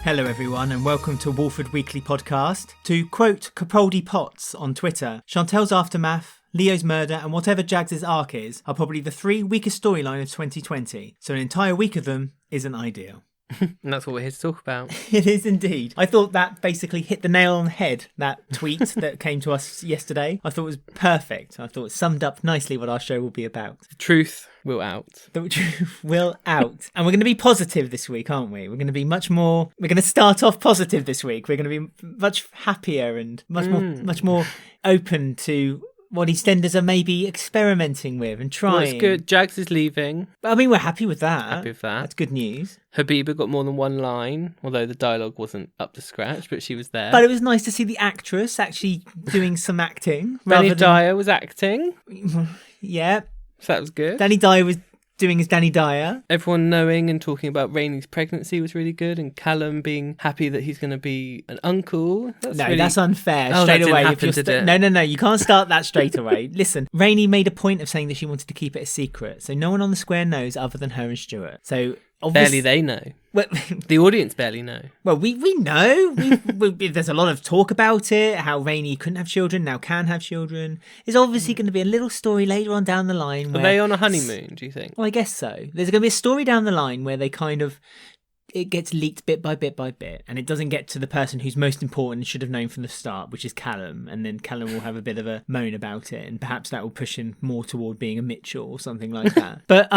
Hello everyone and welcome to Walford Weekly Podcast. To quote Capaldi Potts on Twitter, Chantel's aftermath, Leo's murder and whatever Jags' arc is are probably the three weakest storyline of 2020, so an entire week of them isn't ideal. And that's what we're here to talk about. It is indeed. I thought that basically hit the nail on the head, that tweet that came to us yesterday. I thought it was perfect. I thought it summed up nicely what our show will be about. The truth will out. The truth will out. And we're going to be positive this week, aren't we? We're going to be we're going to start off positive this week. We're going to be much happier and much more open to what EastEnders are maybe experimenting with and trying. Well, it's good. Jags is leaving. I mean, we're happy with that. Happy with that. That's good news. Habiba got more than one line, although the dialogue wasn't up to scratch, but she was there. But it was nice to see the actress actually doing some acting. Danny Dyer was acting. Yeah. So that was good. Danny Dyer was doing his Danny Dyer. Everyone knowing and talking about Rainie's pregnancy was really good, and Callum being happy that he's going to be an uncle. That's unfair. Oh, straight that away. Didn't happen, did it? No, you can't start that straight away. Listen, Rainie made a point of saying that she wanted to keep it a secret, so no one on the square knows other than her and Stuart. So barely they know. Well, the audience barely know. Well, we know. There's a lot of talk about it, how Rainie couldn't have children, now can have children. There's obviously going to be a little story later on down the line. Are they on a honeymoon, do you think? Well, I guess so. There's going to be a story down the line where they it gets leaked bit by bit by bit, and it doesn't get to the person who's most important and should have known from the start, which is Callum, and then Callum will have a bit of a moan about it, and perhaps that will push him more toward being a Mitchell or something like that. But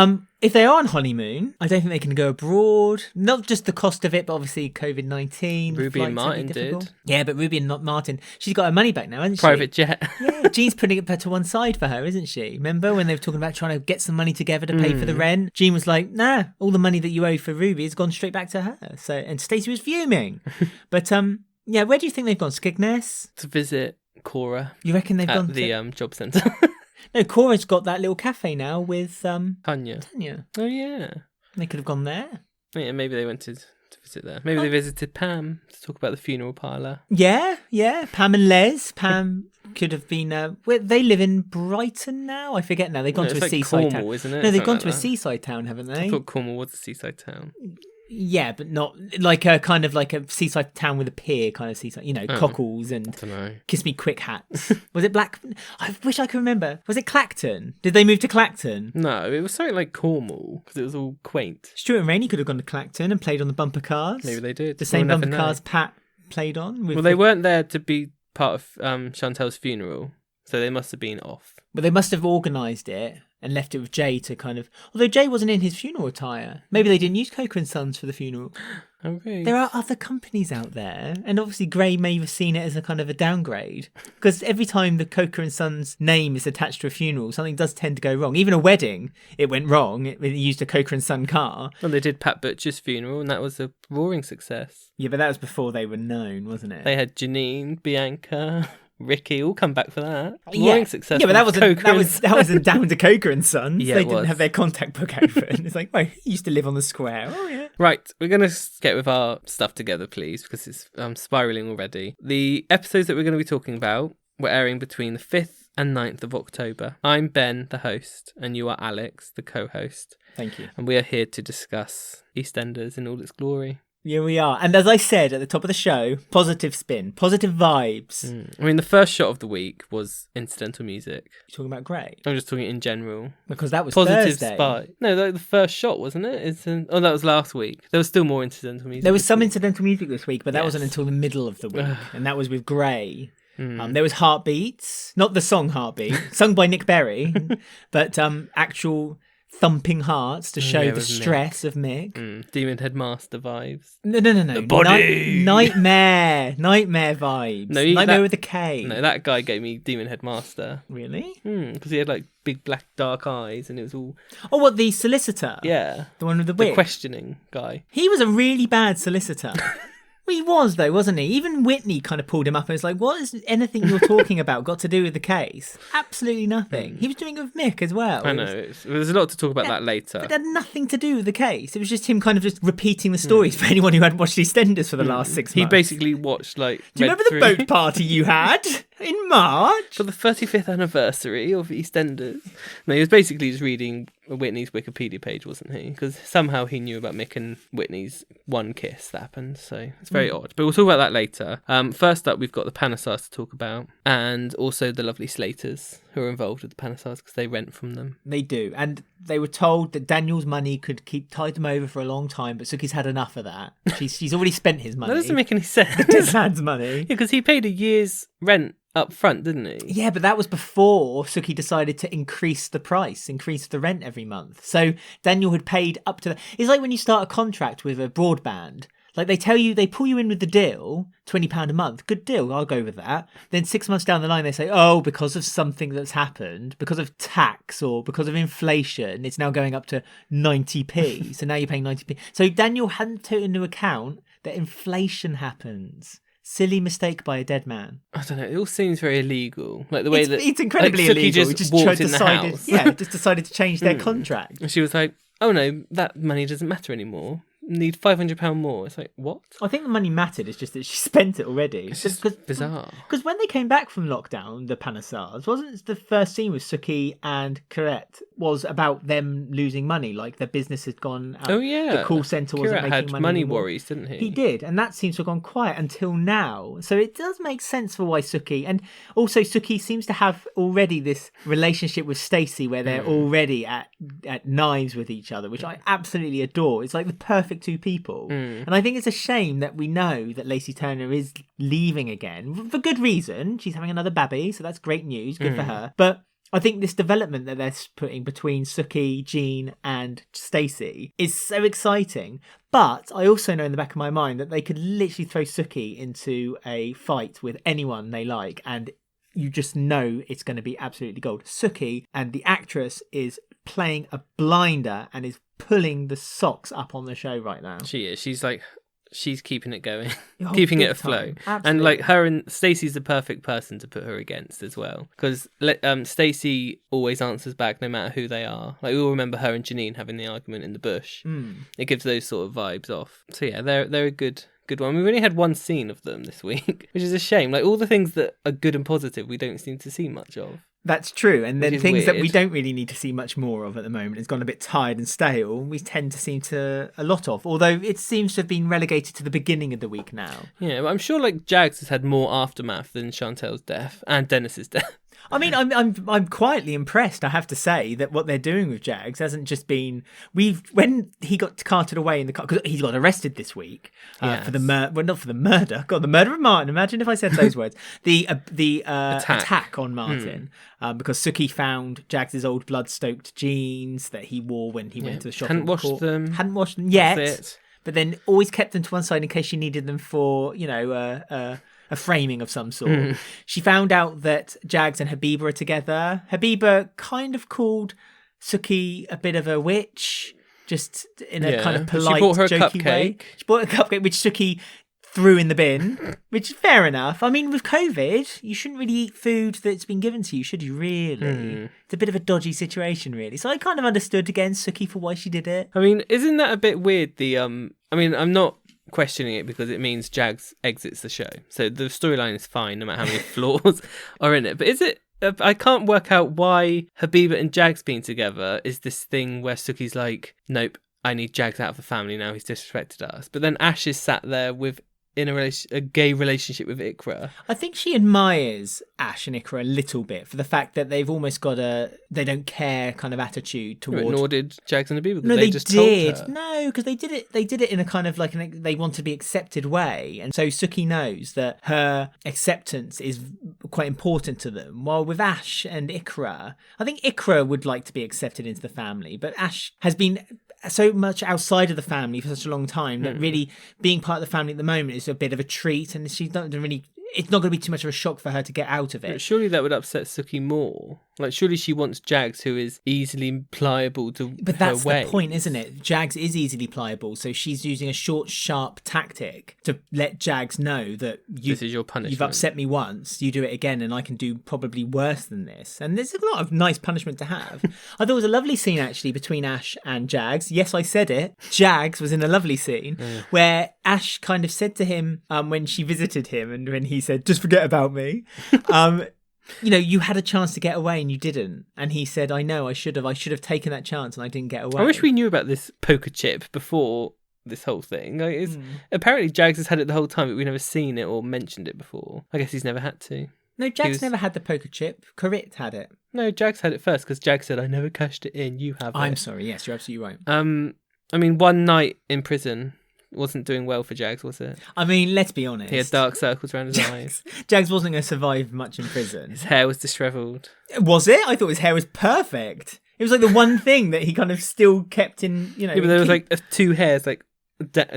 if they are on honeymoon, I don't think they can go abroad. Not just the cost of it, but obviously COVID-19. Ruby and Martin did. Yeah, but Ruby and not Martin. She's got her money back now, hasn't she? Private jet. Yeah, Jean's putting it to one side for her, isn't she? Remember when they were talking about trying to get some money together to pay for the rent? Jean was like, nah, all the money that you owe for Ruby has gone straight back to her. So, and Stacey was fuming. But yeah, where do you think they've gone? Skegness? To visit Cora. You reckon they've gone to the job centre? No, Cora's got that little cafe now with Tanya. Oh yeah. They could have gone there. Yeah, maybe they went to visit there. Maybe they visited Pam to talk about the funeral parlour. Yeah. Pam and Les. Pam could have been. They live in Brighton now. I forget now. They've gone to a seaside Cornwall, town, isn't it? No, they've gone to a seaside town, haven't they? I thought Cornwall was a seaside town. Yeah, but not like a kind of like a seaside town with a pier kind of seaside, cockles and kiss me quick hats. Was it Black? I wish I could remember. Was it Clacton? Did they move to Clacton? No, it was something like Cornwall because it was all quaint. Stuart and Rainie could have gone to Clacton and played on the bumper cars. Maybe they did. The same bumper cars Pat played on. Well, they weren't there to be part of Chantel's funeral, so they must have been off. But they must have organised it and left it with Jay to kind of... Although Jay wasn't in his funeral attire. Maybe they didn't use Coker & Sons for the funeral. Oh, really? There are other companies out there. And obviously Gray may have seen it as a kind of a downgrade. Because every time the Coker & Sons name is attached to a funeral, something does tend to go wrong. Even a wedding, it went wrong. It used a Coker & Son car. Well, they did Pat Butcher's funeral and that was a roaring success. Yeah, but that was before they were known, wasn't it? They had Janine, Bianca... Ricky all come back for that. Roaring success. Yeah, but that wasn't down to Coker & Sons. Yeah, they didn't have their contact book open. It's like, well, he used to live on the square. Oh, yeah. Right, we're going to get with our stuff together, please, because it's spiralling already. The episodes that we're going to be talking about were airing between the 5th and 9th of October. I'm Ben, the host, and you are Alex, the co-host. Thank you. And we are here to discuss EastEnders in all its glory. Yeah, we are. And as I said at the top of the show, positive spin, positive vibes. I mean, the first shot of the week was incidental music. You're talking about Grey? I'm just talking in general. Because that was positive Thursday. Spy. No, the first shot, wasn't it? That was last week. There was still more incidental music. There was some incidental music this week, but that wasn't until the middle of the week. And that was with Grey. There was Heartbeats, not the song Heartbeat, sung by Nick Berry, but actual... thumping hearts to show the stress of Mick. Demon Headmaster vibes. No. The body. Nightmare vibes. No, Nightmare with a K. No, that guy gave me Demon Headmaster. Really? Because he had like big black dark eyes and it was all... Oh, what, the solicitor? Yeah. The one with the wig? The questioning guy. He was a really bad solicitor. Well, he was, though, wasn't he? Even Whitney kind of pulled him up and was like, what is anything you're talking about got to do with the case? Absolutely nothing. He was doing it with Mick as well. I know. There's a lot to talk about that later. But it had nothing to do with the case. It was just him kind of just repeating the stories for anyone who hadn't watched EastEnders for the last 6 months. He basically watched, like... Do you remember the boat party you had in March? For the 35th anniversary of EastEnders. No, he was basically just reading Whitney's Wikipedia page, wasn't he? Because somehow he knew about Mick and Whitney's one kiss that happened. So it's very odd. But we'll talk about that later. First up, we've got the Panesars to talk about, and also the lovely Slaters who are involved with the Panesars because they rent from them. They do. And they were told that Daniel's money could tide them over for a long time, but Suki's had enough of that. She's already spent his money. That doesn't make any sense. His man's money. Because he paid a year's rent up front, didn't he? Yeah, but that was before Suki decided to increase the rent every month. So Daniel had paid up to it's like when you start a contract with a broadband. Like they pull you in with the deal, £20 a month. Good deal, I'll go with that. Then 6 months down the line, they say, oh, because of something that's happened, because of tax or because of inflation, it's now going up to 90p. So now you're paying 90p. So Daniel hadn't taken into account that inflation happens. Silly mistake by a dead man. I don't know. It all seems very illegal. Like the way it's incredibly illegal. Just walked in the house. Just decided to change their contract. And she was like, "Oh no, that money doesn't matter anymore. Need £500 more." It's like, what? I think the money mattered. It's just that she spent it already. It's just bizarre. Because when they came back from lockdown, the Panesars, wasn't the first scene with Suki and Kheerat was about them losing money? Like their business had gone out. Oh yeah, the call centre wasn't Kheerat making had money worries, didn't he? He did, and that seems to have gone quiet until now. So it does make sense for why Suki, and also Suki seems to have already this relationship with Stacey where they're already at knives with each other, which I absolutely adore. It's like the perfect two people. And I think it's a shame that we know that Lacey Turner is leaving again for good reason. She's having another baby, so that's great news. Good for her. But I think this development that they're putting between Suki, Jean, and Stacey is so exciting. But I also know in the back of my mind that they could literally throw Suki into a fight with anyone they like, and you just know it's going to be absolutely gold. Suki, and the actress, is playing a blinder and is pulling the socks up on the show right now. She is. She's keeping it going, keeping it afloat. And like her and Stacey's the perfect person to put her against as well, because Stacey always answers back no matter who they are. Like we all remember her and Janine having the argument in the bush. It gives those sort of vibes off. So yeah, they're a good one. We've only had one scene of them this week, which is a shame. Like all the things that are good and positive, we don't seem to see much of. That's true. And then things that we don't really need to see much more of at the moment. It's gone a bit tired and stale. We tend to seem to a lot of, although it seems to have been relegated to the beginning of the week now. Yeah, but I'm sure like Jags has had more aftermath than Chantel's death and Dennis's death. I mean, I'm quietly impressed, I have to say, that what they're doing with Jags hasn't just been when he got carted away in the car, because he got arrested this week for the not for the murder. God, the murder of Martin. Imagine if I said those words. The attack on Martin, because Suki found Jags's old blood-stoked jeans that he wore when he went to the shop. Hadn't washed them yet, but then always kept them to one side in case she needed them for a framing of some sort. She found out that Jags and Habiba are together. Habiba kind of called Suki a bit of a witch, just in a kind of polite, jokey way. She bought a cupcake, which Suki threw in the bin, which is fair enough. I mean, with COVID, you shouldn't really eat food that's been given to you, should you, really? It's a bit of a dodgy situation, really. So I kind of understood, again, Suki for why she did it. I mean, isn't that a bit weird? I'm not questioning it because it means Jags exits the show. So the storyline is fine, no matter how many flaws are in it. But is it... I can't work out why Habiba and Jags being together is this thing where Suki's like, nope, I need Jags out of the family now, he's disrespected us. But then Ash is sat there with a gay relationship with Iqra. I think she admires Ash and Iqra a little bit for the fact that they've almost got they don't care kind of attitude towards... Nor did Jags and Habiba, because no, they just told her. No, because they did it in a kind of like they want to be accepted way. And so Suki knows that her acceptance is quite important to them. While with Ash and Iqra, I think Iqra would like to be accepted into the family, but Ash has been so much outside of the family for such a long time that really being part of the family at the moment is a bit of a treat, and she's not really... It's not going to be too much of a shock for her to get out of it. But surely that would upset Suki more. Like, surely she wants Jags, who is easily pliable to But that's the point, isn't it? Jags is easily pliable, so she's using a short, sharp tactic to let Jags know that this is your punishment. You've upset me once, you do it again, and I can do probably worse than this. And there's a lot of nice punishment to have. I thought it was a lovely scene, actually, between Ash and Jags. Yes, I said it. Jags was in a lovely scene where Ash kind of said to him when she visited him and when he said, just forget about me. You know, you had a chance to get away and you didn't. And he said, I know, I should have taken that chance and I didn't get away. I wish we knew about this poker chip before this whole thing. Like, apparently Jags has had it the whole time, but we've never seen it or mentioned it before. I guess he's never had to. No, Jags never had the poker chip. Kheerat had it. No, Jags had it first because Jags said, I never cashed it in. You have it. I'm sorry. Yes, you're absolutely right. I mean, one night in prison wasn't doing well for Jags, was it? I mean, let's be honest. He had dark circles around his eyes. Jags wasn't going to survive much in prison. His hair was dishevelled. Was it? I thought his hair was perfect. It was like the one thing that he kind of still kept in, you know. Yeah, but there was like two hairs, like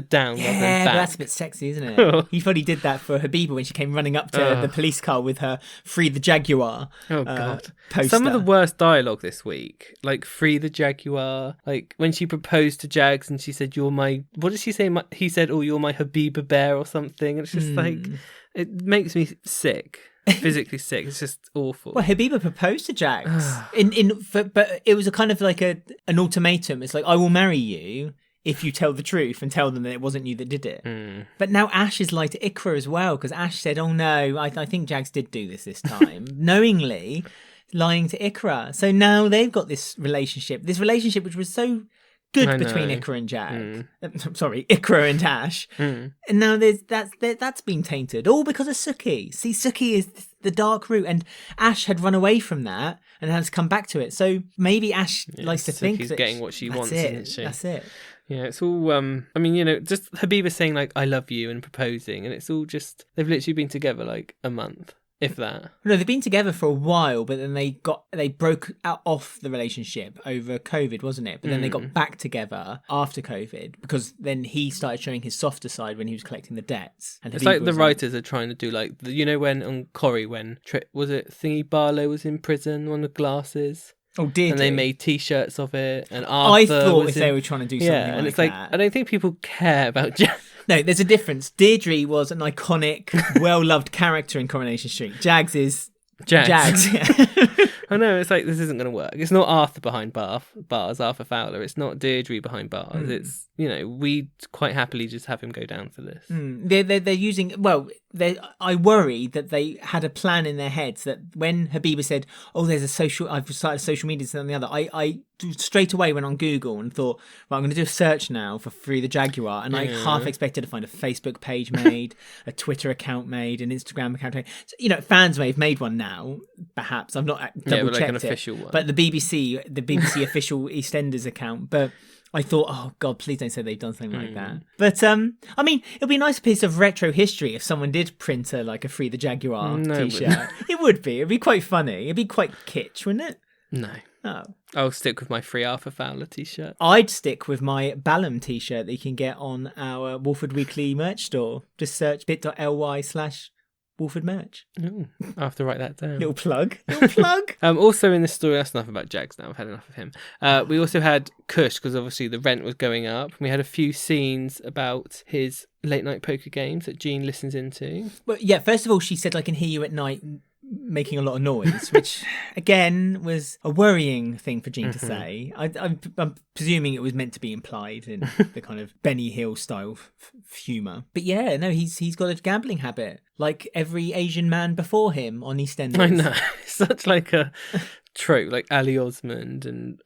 down. Yeah, back. that's a bit sexy, isn't it? He probably did that for Habiba when she came running up to the police car with her "Free the Jaguar." Oh God! Poster. Some of the worst dialogue this week, like "Free the Jaguar," like when she proposed to Jags and she said, "You're my." What did she say? He said, "Oh, you're my Habiba bear" or something. And it's just like it makes me sick. Physically sick. It's just awful. Well, Habiba proposed to Jags, but it was a kind of like an ultimatum. It's like, I will marry you if you tell the truth and tell them that it wasn't you that did it. But now Ash is lied to Iqra as well, because Ash said, oh no, I think Jags did do this time, knowingly lying to Iqra. So now they've got this relationship which was so good between Iqra and Jag. Sorry, Iqra and Ash. And now that's been tainted, all because of Suki. See, Suki is the dark root, and Ash had run away from that and has come back to it. So maybe Ash likes to think that getting what she wants, isn't she? That's it. Yeah, it's all, I mean, you know, just Habiba saying, like, I love you and proposing, and it's all just, they've literally been together, like, a month, if that. No, they've been together for a while, but then they broke off the relationship over COVID, wasn't it? But then they got back together after COVID, because then he started showing his softer side when he was collecting the debts. And it's like the writers are trying to do, like, you know, when on Corrie, when, was it Thingy Barlow was in prison, one of the glasses? Oh, did and they made T-shirts of it, and Arthur I thought if they were trying to do something and it's that. I don't think people care about Jags. No, there's a difference. Deirdre was an iconic, well-loved character in Coronation Street. Jags is Jags. I know, it's like, this isn't going to work. It's not Arthur behind bars, Arthur Fowler. It's not Deirdre behind bars. It's, you know, we'd quite happily just have him go down for this. They're using, well, I worry that they had a plan in their heads that when Habiba said, oh, I've started social media and the other, I straight away went on Google and thought, well, I'm going to do a search now for Free the Jaguar, and I half expected to find a Facebook page made, a Twitter account made, an Instagram account made. So, you know, fans may have made one now, perhaps. I've not double checked like an official one. But the BBC official EastEnders account, but I thought, oh God, please don't say they've done something like that. But I mean, it'd be a nice piece of retro history if someone did print a Free the Jaguar T-shirt. It would be. It'd be quite funny. It'd be quite kitsch, wouldn't it? No. Oh. I'll stick with my Free Arthur Fowler T-shirt. I'd stick with my Ballum T-shirt that you can get on our Walford Weekly merch store. Just search bit.ly/Walford merch. Ooh, I'll have to write that down. Little plug. Also in this story, that's enough about Jags now. I've had enough of him. We also had Kush, because obviously the rent was going up. We had a few scenes about his late night poker games that Jean listens into. Well, yeah, first of all, she said, I can hear you at night making a lot of noise, which again was a worrying thing for Jean to say. I'm presuming it was meant to be implied in the kind of Benny Hill style humour. But yeah, no, he's got a gambling habit, like every Asian man before him on EastEnders. I know, such like a trope, like Ali Osmond and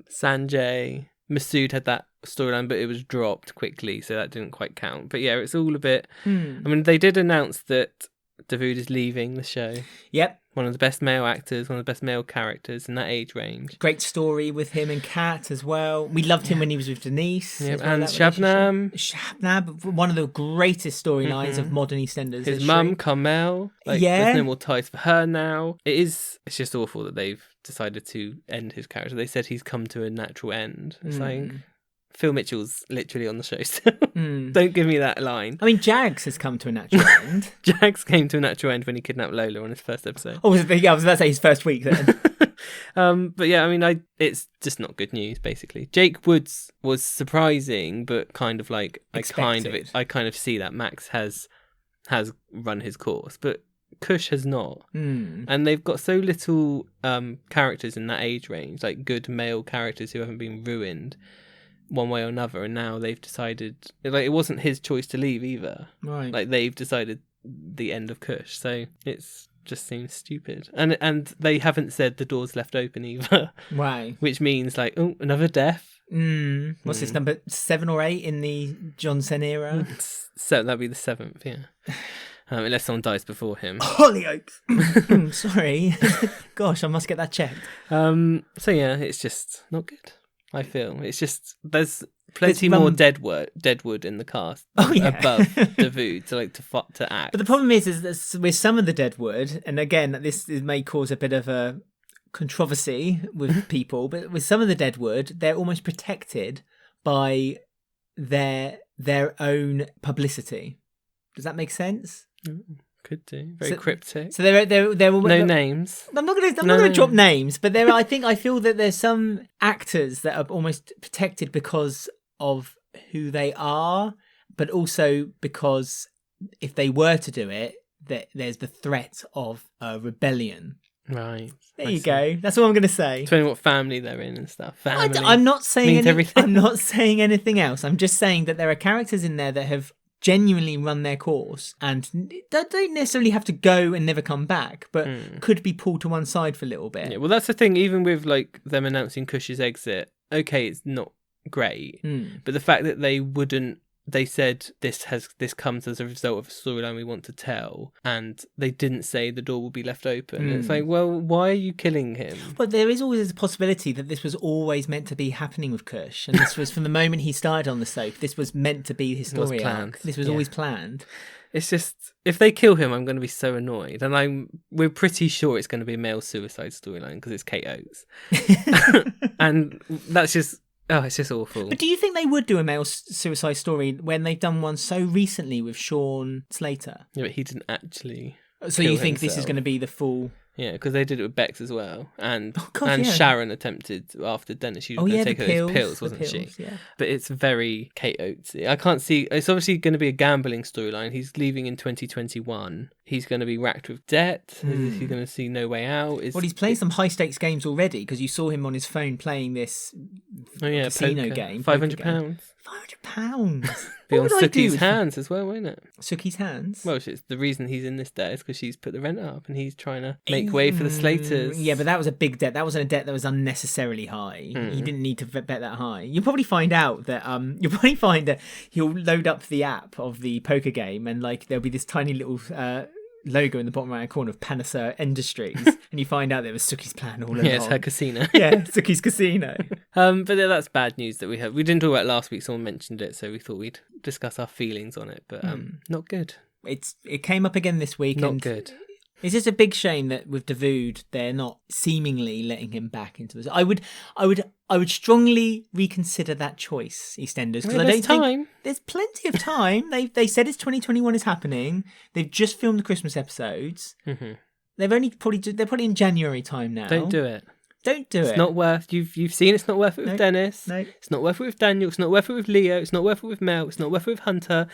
Sanjay. Masood had that storyline, but it was dropped quickly, so that didn't quite count. But yeah, it's all a bit. I mean, they did announce that Dawood is leaving the show. Yep. One of the best male actors, one of the best male characters in that age range. Great story with him and Kat as well. We loved him when he was with Denise. Yep. And Shabnam, one of the greatest storylines of modern EastEnders. His mum, Carmel. There's no more ties for her now. It's just awful that they've decided to end his character. They said he's come to a natural end. It's like, Phil Mitchell's literally on the show still. Don't give me that line. I mean, Jags has come to a natural end. Jags came to a natural end when he kidnapped Lola on his first episode. Oh, I was about to say his first week then. But yeah, I mean, it's just not good news, basically. Jake Woods was surprising, but kind of like, I kind of see that Max has run his course, but Kush has not. And they've got so little characters in that age range, like good male characters who haven't been ruined one way or another, and now they've decided, like, it wasn't his choice to leave either. Right. Like, they've decided the end of Kush, so it's just seems stupid. And they haven't said the door's left open either. Why? Which means like, oh, another death. What's this, number 7 or 8 in the Johnson era? So that'd be the 7th, yeah. Unless someone dies before him. Hollyoaks! Sorry. Gosh, I must get that checked. So yeah, it's just not good, I feel. It's just, there's plenty more dead wood in the cast above Davood to act. But the problem is that with some of the dead wood, and again, this may cause a bit of a controversy with people, but with some of the dead wood, they're almost protected by their own publicity. Does that make sense? Could do. Very cryptic. So they're no names. I'm not going to drop names, but I feel that there's some actors that are almost protected because of who they are, but also because if they were to do it, there's the threat of a rebellion. Right. There you go. That's what I'm going to say. Depending what family they're in and stuff. Family. I'm not saying everything. I'm not saying anything else. I'm just saying that there are characters in there that have genuinely run their course and don't necessarily have to go and never come back, but could be pulled to one side for a little bit. Yeah, well, that's the thing. Even with like them announcing Cush's exit, okay, it's not great, but the fact that they said this comes as a result of a storyline we want to tell, and they didn't say the door will be left open. It's like, well, why are you killing him? But there is always a possibility that this was always meant to be happening with Cush, and this was from the moment he started on the soap. This was meant to be his story arc. This was always planned. It's just, if they kill him, I'm going to be so annoyed, and we're pretty sure it's going to be a male suicide storyline because it's Kate Oates, and that's just. Oh, it's just awful. But do you think they would do a male suicide story when they've done one so recently with Sean Slater? Yeah, but he didn't actually. So you think this is going to be the full? Yeah, because they did it with Bex as well, and Sharon attempted after Dennis. She was going to take those pills, wasn't she? Yeah. But it's very Kate Oatesy. I can't see. It's obviously going to be a gambling storyline. He's leaving in 2021. He's going to be racked with debt. Is he going to see no way out? Well, he's playing some high stakes games already because you saw him on his phone playing this casino game. £500. £500. Be on Suki's hands as well, won't it? Suki's hands? Well, it's the reason he's in this debt is because she's put the rent up and he's trying to make way for the Slaters. Yeah, but that was a big debt. That wasn't a debt that was unnecessarily high. He didn't need to bet that high. You'll probably find out that he'll load up the app of the poker game and like there'll be this tiny little logo in the bottom right corner of Panesar Industries, and you find out that it was Suki's plan all along. Yeah, it's her casino. Yeah, Suki's casino. But that's bad news that we have. We didn't talk about it last week. Someone mentioned it, so we thought we'd discuss our feelings on it. But not good. It came up again this week. Not good. It's just a big shame that with Davood, they're not seemingly letting him back into it. I would strongly reconsider that choice, EastEnders, because I don't think there's plenty of time. They said it's 2021 is happening. They've just filmed the Christmas episodes. Mm-hmm. They're probably in January time now. Don't do it. Don't do it. It's not worth. You've seen it's not worth it with Dennis. No. It's not worth it with Daniel. It's not worth it with Leo. It's not worth it with Mel. It's not worth it with Hunter,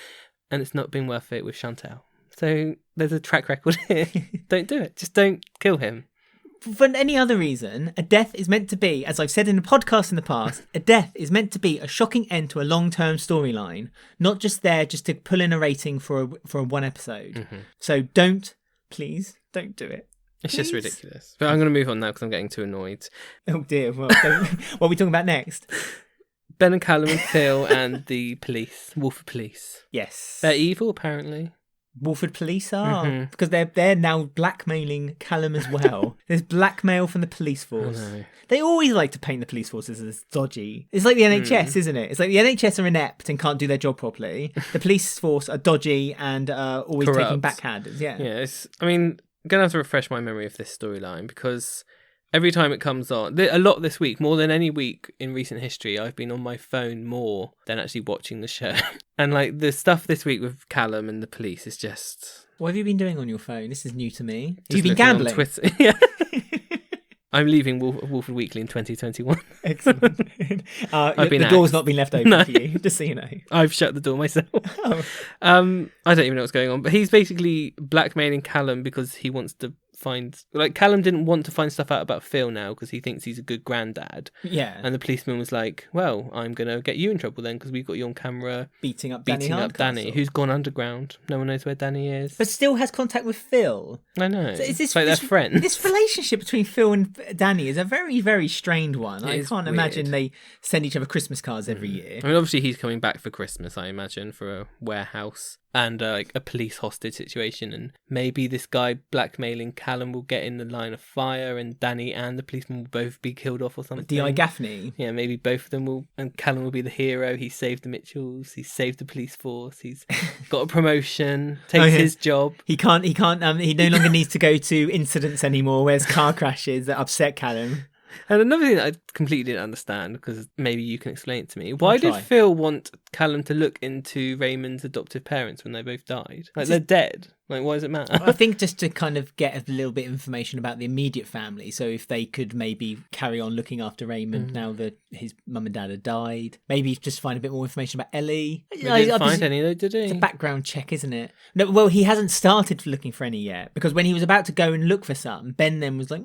and it's not been worth it with Chantal. So there's a track record here. Don't do it. Just don't kill him. For any other reason, a death is meant to be, as I've said in a podcast in the past, a death is meant to be a shocking end to a long-term storyline, not just there just to pull in a rating for a one episode. Mm-hmm. So please don't do it. It's just ridiculous. But I'm going to move on now because I'm getting too annoyed. Oh dear. Well, what are we talking about next? Ben and Callum and Phil and the police, Walford police. Yes. They're evil, apparently. Walford police are, because they're now blackmailing Callum as well. There's blackmail from the police force. Oh, no. They always like to paint the police force as dodgy. It's like the NHS, isn't it? It's like the NHS are inept and can't do their job properly. The police force are dodgy and always corrupt. Taking backhanders. Yeah. Yeah. I'm going to have to refresh my memory of this storyline because every time it comes on, a lot this week, more than any week in recent history, I've been on my phone more than actually watching the show. And like the stuff this week with Callum and the police is just... What have you been doing on your phone? This is new to me. Have you been gambling? On Twitter. Yeah. I'm leaving Walford Weekly in 2021. Excellent. The door's not been left open for you, just so you know. I've shut the door myself. I don't even know what's going on. But he's basically blackmailing Callum because he wants to find... Like, Callum didn't want to find stuff out about Phil now because he thinks he's a good granddad. Yeah. And the policeman was like, well, I'm going to get you in trouble then because we've got you on camera beating up Danny, who's gone underground. No one knows where Danny is. But still has contact with Phil. I know. So it's like they're friends. This relationship between Phil and Danny is a very, very strained one. I can't imagine they send each other Christmas cards every year. I mean, obviously he's coming back for Christmas, I imagine, for a warehouse and like a police hostage situation, and maybe this guy blackmailing Callum will get in the line of fire and Danny and the policeman will both be killed off or something. D.I. Gaffney. Yeah, maybe both of them will, and Callum will be the hero. He saved the Mitchells, he saved the police force, he's got a promotion, takes his job. He no longer needs to go to incidents anymore where there's car crashes that upset Callum. And another thing that I completely didn't understand, because maybe you can explain it to me. Why did Phil want Callum to look into Raymond's adoptive parents when they both died? Like, they're dead. Like, why does it matter? I think just to kind of get a little bit of information about the immediate family. So if they could maybe carry on looking after Raymond now that his mum and dad had died. Maybe just find a bit more information about Ellie. He didn't find any though, did he? It's a background check, isn't it? No, well, he hasn't started looking for any yet. Because when he was about to go and look for some, Ben then was like,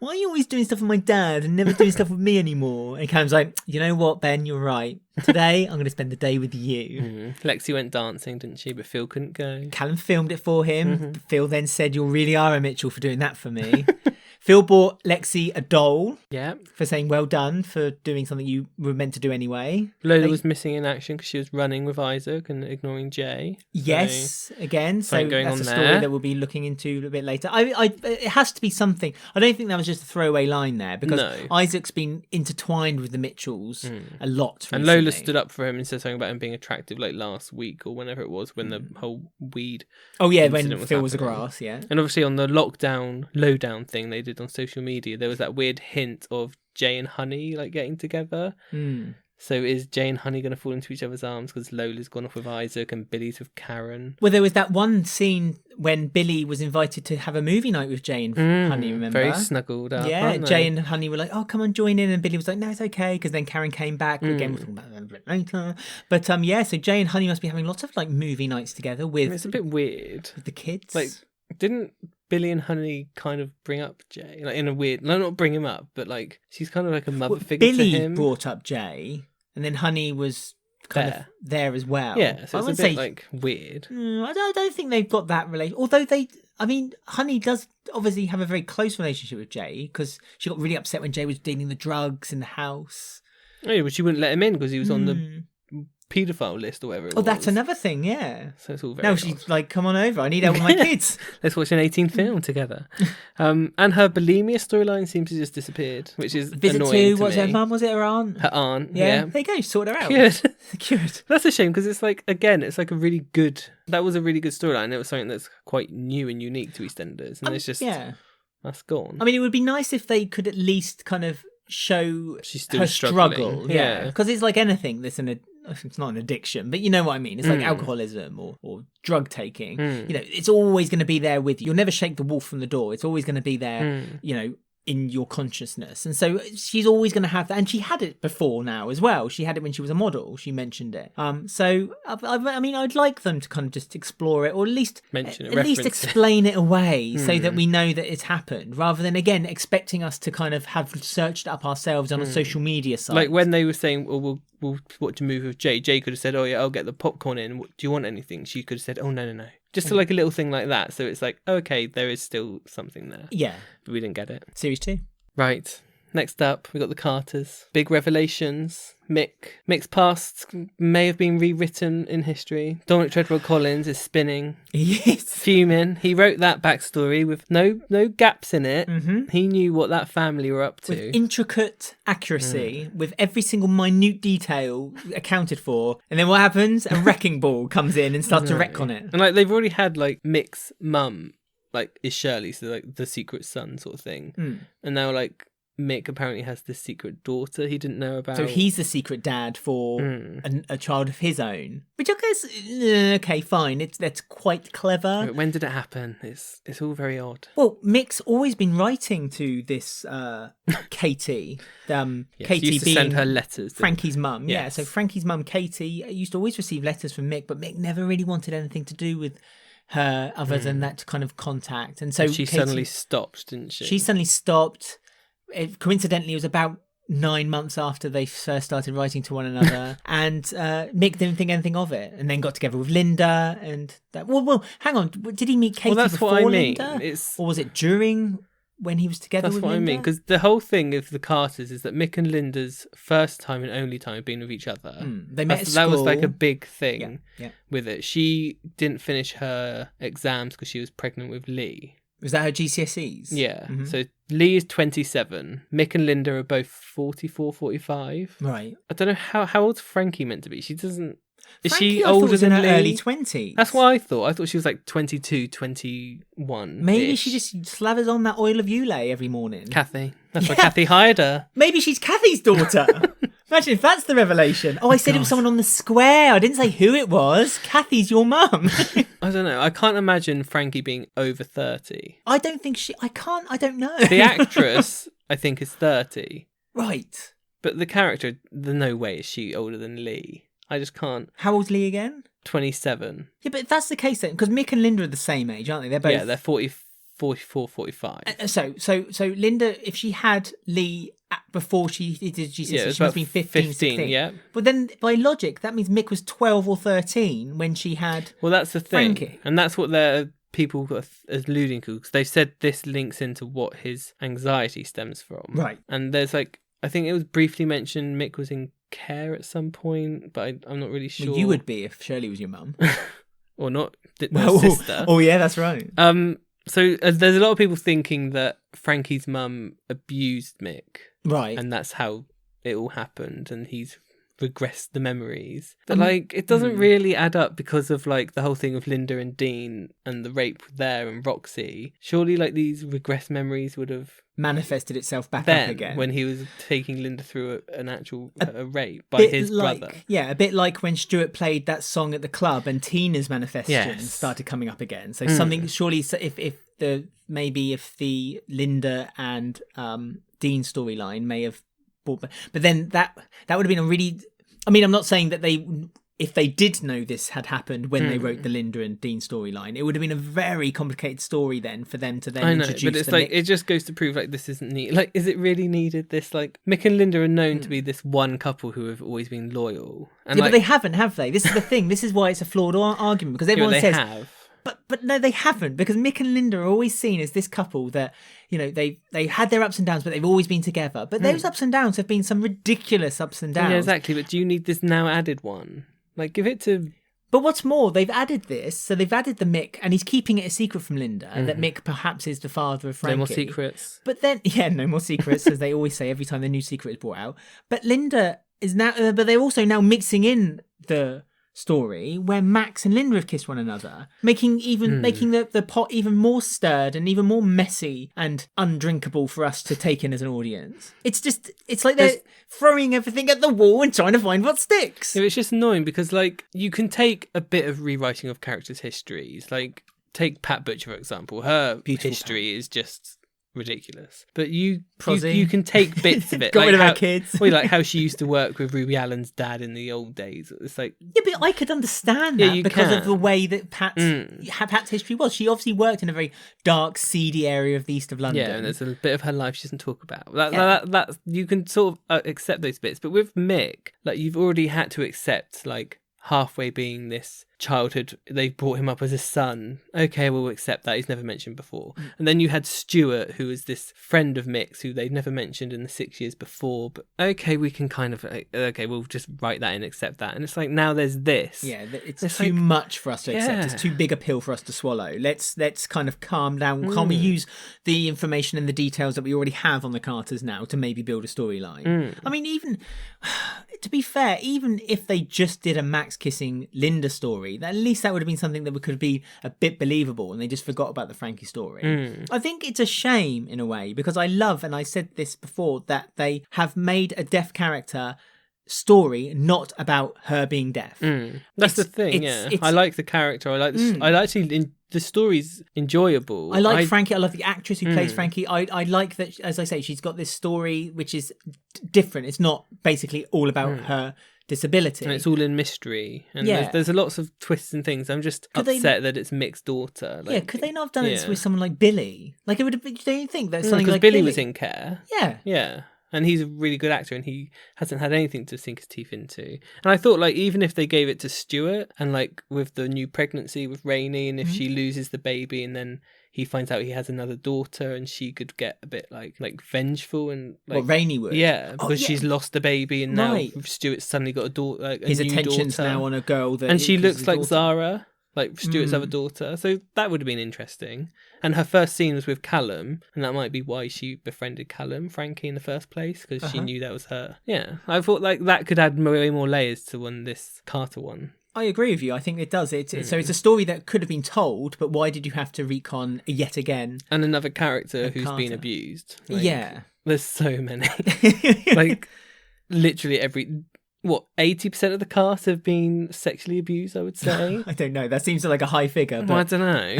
why are you always doing stuff with my dad and never doing stuff with me anymore? And Callum's like, you know what, Ben, you're right. Today, I'm going to spend the day with you. Lexi went dancing, didn't she? But Phil couldn't go. Callum filmed it for him. Phil then said, you really are a Mitchell for doing that for me. Phil bought Lexi a doll. Yeah. For saying well done for doing something you were meant to do anyway. Lola was missing in action because she was running with Isaac and ignoring Jay. Yes, again. So that's a story that we'll be looking into a bit later. It has to be something. I don't think that was just a throwaway line there because Isaac's been intertwined with the Mitchells a lot recently. And Lola stood up for him and said something about him being attractive like last week or whenever it was when the whole weed. Oh yeah, when Phil was a grass, yeah. And obviously on the lowdown thing they did on social media, there was that weird hint of Jay and Honey like getting together. So is Jay and Honey going to fall into each other's arms because Lola's gone off with Isaac and Billy's with Karen? Well, there was that one scene when Billy was invited to have a movie night with Jay and Honey, remember? Very snuggled up. Yeah, Jay and Honey were like, oh, come on, join in. And Billy was like, no, it's okay. Because then Karen came back. Again, we'll talk about that a bit later. But so Jay and Honey must be having lots of like movie nights together with... It's a bit weird. With the kids. Like, didn't Billy and Honey kind of bring up Jay? Like in a weird... No, not bring him up, but like she's kind of like a mother figure to him. Billy brought up Jay. And then Honey was kind of there as well. Yeah, so it's a bit like weird. I don't think they've got that relation. Although Honey does obviously have a very close relationship with Jay because she got really upset when Jay was dealing the drugs in the house. Oh yeah, but she wouldn't let him in because he was on the paedophile list or whatever it was. That's another thing, yeah. So it's all very odd. She's like, come on over, I need help with my kids. Let's watch an 18 film together. And her bulimia storyline seems to just disappeared, which is Visit annoying to, what's her mum, was it her aunt? Her aunt, yeah. There you go, sort her out. Good. That's a shame because it's like, again, it's like a really good, that was a really good storyline. It was something that's quite new and unique to EastEnders. And it's just, that's gone. I mean, it would be nice if they could at least kind of show her struggle. Yeah. Because it's like anything that's it's not an addiction, but you know what I mean. It's like alcoholism or drug taking. You know, it's always going to be there with you. You'll never shake the wolf from the door. It's always going to be there, you know, in your consciousness. And so she's always going to have that. And she had it before now as well. She had it when she was a model. She mentioned it. So, I mean, I'd like them to kind of just explore it or at least mention it, at least explain it away so that we know that it's happened rather than, again, expecting us to kind of have searched it up ourselves on a social media site. Like when they were saying, we'll watch a movie with Jay. Jay could have said, oh yeah, I'll get the popcorn in. Do you want anything? She could have said, oh no. Just like a little thing like that. So it's like, okay, there is still something there. Yeah. But we didn't get it. Series 2. Right. Next up, we got the Carters. Big revelations. Mick's past may have been rewritten in history. Dominic Treadwell Collins is spinning. Yes. Fuming. He wrote that backstory with no gaps in it. He knew what that family were up to. With intricate accuracy, with every single minute detail accounted for. And then what happens? A wrecking ball comes in and starts to wreck on it. And like they've already had like Mick's mum, like is Shirley, so like the secret son sort of thing. And now like Mick apparently has this secret daughter he didn't know about. So he's the secret dad for a child of his own. Which I guess, okay, fine. That's quite clever. But when did it happen? It's all very odd. Well, Mick's always been writing to this Katie. Katie used to being send her letters. Frankie's mum. Yes. Yeah, so Frankie's mum, Katie, used to always receive letters from Mick, but Mick never really wanted anything to do with her other than that kind of contact. And so she suddenly stopped, didn't she? She suddenly stopped. Coincidentally, it was about 9 months after they first started writing to one another, and Mick didn't think anything of it, and then got together with Linda. And that, well, hang on, did he meet Katie before Linda, or was it during when he was together with Linda? That's what I mean, because the whole thing of the Carters is that Mick and Linda's first time and only time being with each other. They met at school. That was like a big thing yeah. with it. She didn't finish her exams because she was pregnant with Lee. Was that her GCSEs? Yeah. Mm-hmm. So Lee is 27. Mick and Linda are both 44, 45. Right. I don't know how old's Frankie meant to be. She doesn't... Is Frankie, she older than in her Lee? Early 20s. That's what I thought. I thought she was like 22, 21. Maybe she just slathers on that oil of Ulay every morning. Kathy. That's why Kathy hired her. Maybe she's Kathy's daughter. Imagine if that's the revelation. Oh, I said it was someone on the square. I didn't say who it was. Kathy's your mum. I don't know. I can't imagine Frankie being over 30. I don't think I don't know. The actress, I think, is 30. Right. But the character, no way is she older than Lee. I just can't. How old's Lee again? 27. Yeah, but if that's the case then, because Mick and Linda are the same age, aren't they? They're both... Yeah, they're 44, 45. So Linda, if she had Lee before she did GCSE, she must have been 15, 16. Yeah. But then, by logic, that means Mick was 12 or 13 when she had Well, that's the thing. Frankie. And that's what people are alluding to, because they've said this links into what his anxiety stems from. Right. And there's I think it was briefly mentioned Mick was in care at some point, but I'm not really sure. Well, you would be if Shirley was your mum. Or not, my sister. Oh, yeah, that's right. So there's a lot of people thinking that Frankie's mum abused Mick. Right. And that's how it all happened, and he's regressed the memories. But it doesn't really add up because of the whole thing of Linda and Dean and the rape there and Roxy. Surely these regressed memories would have manifested itself back up again when he was taking Linda through an actual rape by his brother. Yeah, a bit like when Stuart played that song at the club and Tina's manifestation started coming up again. So something surely if the Linda and Dean storyline may have brought, but then that would have been a really. I mean, I'm not saying that if they did know this had happened when they wrote the Linda and Dean storyline, it would have been a very complicated story then for them to then introduce. But it's it just goes to prove this isn't needed. Is it really needed? This Mick and Linda are known to be this one couple who have always been loyal. And but they haven't, have they? This is the thing. This is why it's a flawed argument, because everyone says have. But no, they haven't, because Mick and Linda are always seen as this couple that, they had their ups and downs, but they've always been together. But those ups and downs have been some ridiculous ups and downs. Yeah, exactly. But do you need this now added one? Give it to... But what's more, they've added this. So they've added the Mick, and he's keeping it a secret from Linda, that Mick perhaps is the father of Frankie. No more secrets. But then, no more secrets, as they always say every time the new secret is brought out. But Linda is now... but they're also now mixing in the story where Max and Linda have kissed one another, making the pot even more stirred and even more messy and undrinkable for us to take in as an audience. It's like they're throwing everything at the wall and trying to find what sticks. Yeah, it's just annoying because you can take a bit of rewriting of characters' histories. Take Pat Butcher, for example. Her history is just ridiculous, but you can take bits of it. Got rid of our kids. How she used to work with Ruby Allen's dad in the old days. It's but I could understand that because of the way that Pat's history was. She obviously worked in a very dark, seedy area of the east of London. Yeah, and there's a bit of her life she doesn't talk about. That you can sort of accept those bits, but with Mick, you've already had to accept halfway being this childhood, they brought him up as a son. Okay, we'll accept that. He's never mentioned before. And then you had Stuart, who was this friend of Mick's, who they'd never mentioned in the 6 years before. But okay, we can kind of, we'll just write that and accept that. And it's now there's this. Yeah, it's too much for us to accept. It's too big a pill for us to swallow. Let's kind of calm down. Can't we use the information and the details that we already have on the Carters now to maybe build a storyline? I mean, even, to be fair, even if they just did a Max kissing Linda story, at least that would have been something that could be a bit believable, and they just forgot about the Frankie story. I think it's a shame in a way, because I love, and I said this before, that they have made a deaf character story, not about her being deaf. That's the thing. I like the character. I like this. I actually the story's enjoyable. I like Frankie. I love the actress who plays Frankie. I like that, as I say, she's got this story which is different. It's not basically all about her disability, and it's all in mystery, and there's lots of twists and things. I'm just upset that it's Mick's daughter. Could they not have done it with someone like Billy? Like, it would have been, don't you think that something like Billy was in Care? Yeah. And he's a really good actor, and he hasn't had anything to sink his teeth into. And I thought, like, even if they gave it to Stuart, and like with the new pregnancy with Rainey, and if she loses the baby, and then he finds out he has another daughter, and she could get a bit like vengeful, and like what Rainey would, because she's lost the baby, and now Stuart's suddenly got a daughter. Like, his attention's now on a girl and she looks like Zara, like Stuart's other daughter. So that would have been interesting. And her first scene was with Callum, and that might be why she befriended Callum, Frankie, in the first place, because she knew that was her. Yeah, I thought like that could add way more layers to this Carter one. I agree with you. I think it does. So it's a story that could have been told, but why did you have to recon yet again? And another character who's been abused. Like, there's so many. Like, literally 80% of the cast have been sexually abused, I would say. I don't know. That seems like a high figure. But... Well, I don't know.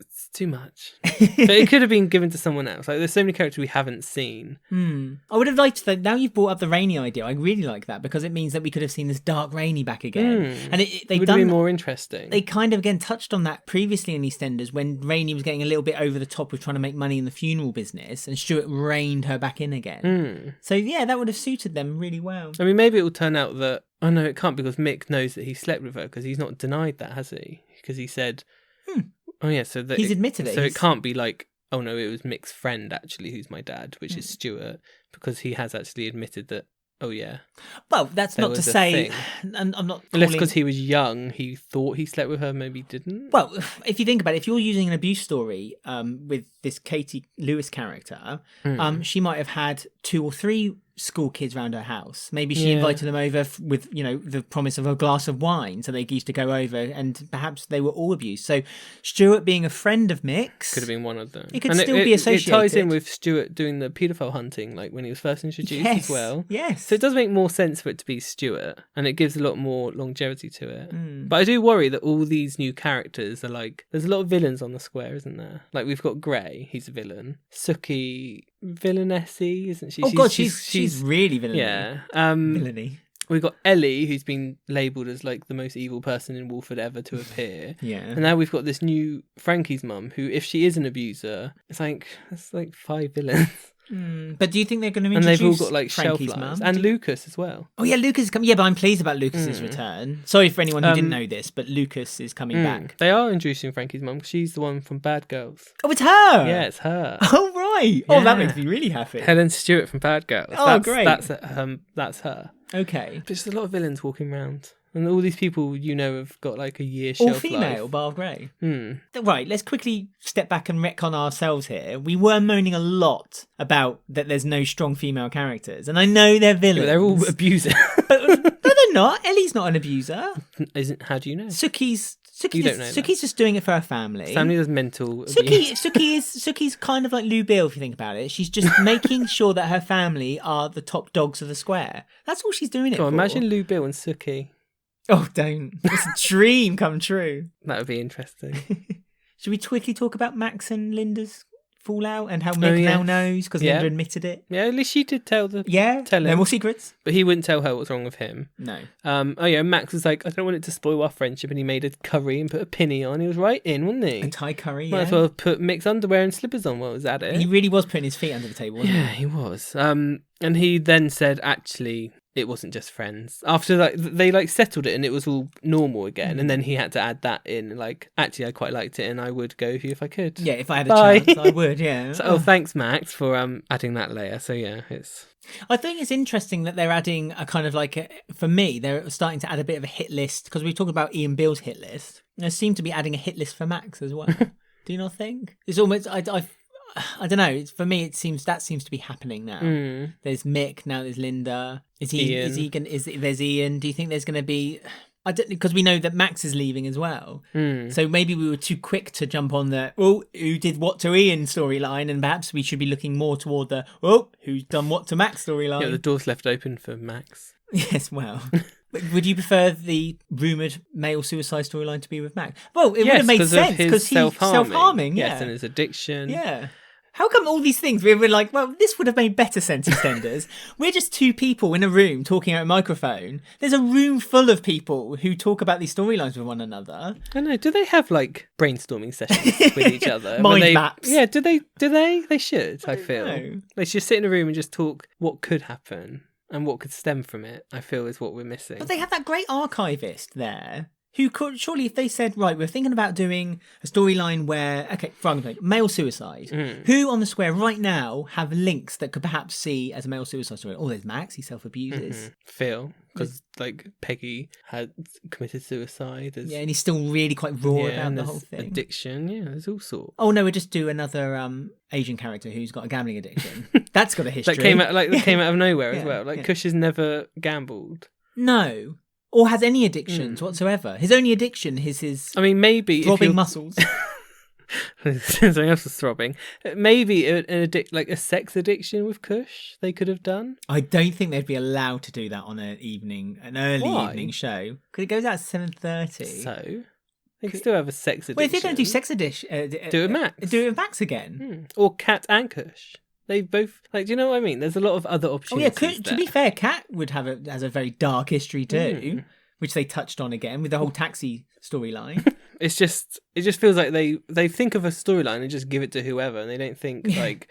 It's too much. But it could have been given to someone else. Like, there's so many characters we haven't seen. I would have liked that. Now you've brought up the Rainey idea. I really like that, because it means that we could have seen this dark Rainey back again. And it would be more interesting. They kind of again touched on that previously in EastEnders, when Rainey was getting a little bit over the top with trying to make money in the funeral business, and Stuart reined her back in again. So yeah, that would have suited them really well. I mean, maybe it will turn out that, oh no, it can't, because Mick knows that he slept with her, because he's not denied that, has he? Because he said... Oh yeah, so he's admitted it. So it can't be like, oh no, it was Mick's friend actually who's my dad, which is Stuart, because he has actually admitted that. Oh yeah. Well, that's not to say, and I'm not. Unless because he was young, he thought he slept with her, maybe didn't. Well, if you think about it, if you're using an abuse story with this Katie Lewis character, she might have had 2 or 3 school kids around her house. Maybe she invited them over with, the promise of a glass of wine, so they used to go over, and perhaps they were all abused. So Stuart being a friend of Mick's could have been one of them. It could still be associated. It ties in with Stuart doing the paedophile hunting, like when he was first introduced as well. Yes. So it does make more sense for it to be Stuart, and it gives a lot more longevity to it. But I do worry that all these new characters are like, there's a lot of villains on the square, isn't there? Like, we've got Gray, he's a villain. Suki, villainessy, isn't she? Oh god, she's really villainy. Yeah. Villainy. We've got Ellie, who's been labelled as like the most evil person in Walford ever to appear. Yeah. And now we've got this new Frankie's mum, who, if she is an abuser, that's like 5 villains. But do you think they're going to introduce? And they've all got like Frankie's shelf lives, mum? and Lucas as well. Oh yeah, Lucas is coming. Yeah, but I'm pleased about Lucas's return. Sorry for anyone who didn't know this, but Lucas is coming back. They are introducing Frankie's mum. She's the one from Bad Girls. Oh, it's her. Yeah, it's her. Oh right. Yeah. Oh, that makes me really happy. Helen Stewart from Bad Girls. Oh, great. That's her. Okay. But there's a lot of villains walking around. And all these people, have got like a year shelf life. All female, bar of grey. Hmm. Right, let's quickly step back and retcon ourselves here. We were moaning a lot about that there's no strong female characters. And I know they're villains. Yeah, they're all abusers. but they're not. Ellie's not an abuser. How do you know? Suki's Suki's just doing it for her family. Family does mental abuse. Suki's kind of like Lou Bill, if you think about it. She's just making sure that her family are the top dogs of the square. That's all she's doing it for. Imagine Lou Bill and Suki. Oh, don't. It's a dream come true. That would be interesting. Should we quickly talk about Max and Linda's fallout and how Mick now knows because Linda admitted it? Yeah, at least she did tell him. No more secrets. But he wouldn't tell her what's wrong with him. No. Max was like, I don't want it to spoil our friendship, and he made a curry and put a penny on. He was right in, wasn't he? A Thai curry, Might as well put Mick's underwear and slippers on while it was at it. He really was putting his feet under the table, wasn't he? Yeah, he was. And he then said, actually, it wasn't just friends. After they settled it and it was all normal again, and then he had to add that in, actually I quite liked it and I would go with you if I could. Yeah, if I had a chance, I would. Yeah. So, thanks Max for adding that layer. So yeah, I think it's interesting that they're adding a kind of for me, they're starting to add a bit of a hit list, because we talked about Ian Bill's hit list. They seem to be adding a hit list for Max as well. Do you not think? It's almost I don't know. For me, that seems to be happening now. There's Mick now. There's Linda. There's Ian. Do you think there's going to be? I don't, because we know that Max is leaving as well. Mm. So maybe we were too quick to jump on the, oh, who did what to Ian storyline, and perhaps we should be looking more toward the, oh, who's done what to Max storyline. Yeah, the door's left open for Max. Yes, well. Would you prefer the rumoured male suicide storyline to be with Max? Well, it would have made sense because he's self-harming. Yes, and his addiction. Yeah. How come all these things we were like, well, this would have made better sense, EastEnders? We're just two people in a room talking at a microphone. There's a room full of people who talk about these storylines with one another. I know. Do they have like brainstorming sessions with each other? Mind maps. Yeah. Do they? They should. I feel know. they should sit in a room and just talk what could happen and what could stem from it. I feel is what we're missing. But they have that great archivist there. Who could, surely if they said, right, we're thinking about doing a storyline where, okay, for argument's sake, male suicide. Who on the square right now have links that could perhaps see as a male suicide story? Oh, there's Max, he self-abuses. Phil, because like Peggy had committed suicide. Yeah, and he's still really quite raw about the whole thing. Addiction, yeah, there's all sorts. Oh no, we'll just do another Asian character who's got a gambling addiction. That's got a history. That came out of nowhere as well. Like Kush has never gambled. No. Or has any addictions whatsoever. His only addiction is his maybe throbbing muscles. Something else was throbbing. Maybe a sex addiction with Kush they could have done. I don't think they'd be allowed to do that on an early evening show. Because it goes out at 7:30. So they could still have a sex addiction. Well, if you're going to do sex addiction... do it with Max. Do it with Max again. Or Kat and Kush. They both, like, do you know what I mean? There's a lot of other opportunities. Oh, yeah, to be fair, Kat would has a very dark history too, which they touched on again with the whole taxi storyline. It just feels like they think of a storyline and just give it to whoever, and they don't think, like,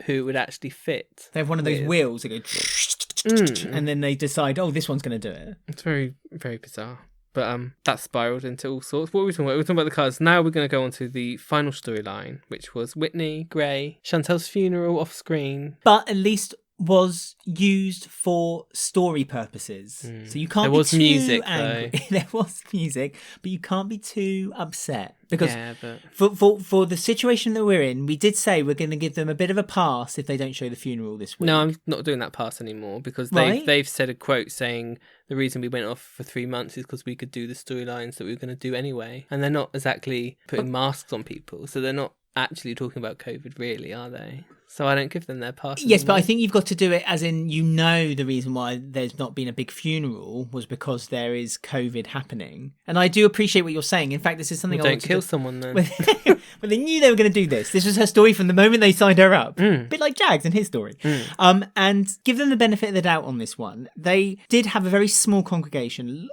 who would actually fit. They have one of those wheels that go, and then they decide, oh, this one's going to do it. It's very, very bizarre. But that spiraled into all sorts. What were we talking about? We were talking about the cars. Now we're going to go on to the final storyline, which was Whitney, Gray, Chantel's funeral off screen. But at least was used for story purposes. So you can't there be was too music, angry. though. There was music, but you can't be too upset. Because but... for the situation that we're in, we did say we're going to give them a bit of a pass if they don't show the funeral this week. No, I'm not doing that pass anymore because they've said a quote saying the reason we went off for 3 months is because we could do the storylines that we were going to do anyway. And they're not exactly putting masks on people, so they're not actually talking about COVID, really, are they? So I don't give them their pass. Yes, but I think you've got to do it as in, the reason why there's not been a big funeral was because there is COVID happening. And I do appreciate what you're saying. In fact, this is something I want to kill someone then. Well, they knew they were going to do this. This was her story from the moment they signed her up. A bit like Jags and his story. And give them the benefit of the doubt on this one. They did have a very small congregation.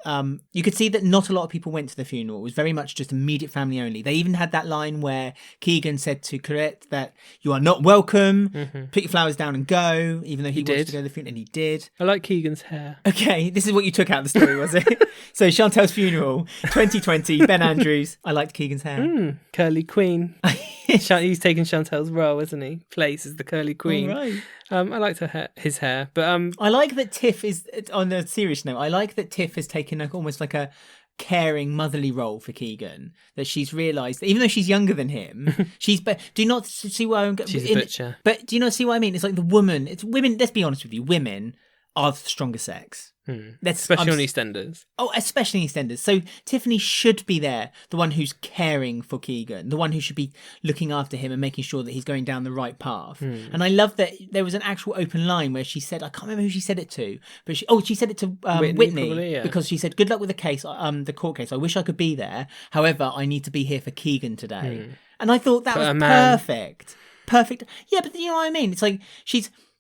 You could see that not a lot of people went to the funeral. It was very much just immediate family only. They even had that line where Keegan said to Kheerat that you are not welcome. Put your flowers down and go, even though he wanted to go to the funeral, and he did. I like Keegan's hair. Okay, this is what you took out of the story, was it? So Chantel's funeral, 2020, Ben Andrews. I liked Keegan's hair. Curly Queen. He's taking Chantel's role, isn't he? Place as the Curly Queen. All right. I liked his hair, but I like that Tiff is, on a serious note, I like that Tiff has taken almost like a caring motherly role for Keegan, that she's realised that even though she's younger than him, but do you not see what I'm she's a butcher. But do you not see what I mean? It's like women, let's be honest with you, women are the stronger sex. Especially on EastEnders. Oh, especially in EastEnders. So Tiffany should be there, the one who's caring for Keegan, the one who should be looking after him and making sure that he's going down the right path. And I love that there was an actual open line where she said, I can't remember who she said it to, but she said it to Whitney probably, yeah. because she said, good luck with the case, the court case. I wish I could be there. However, I need to be here for Keegan today. And I thought that was perfect. Perfect. Yeah, but you know what I mean? It's like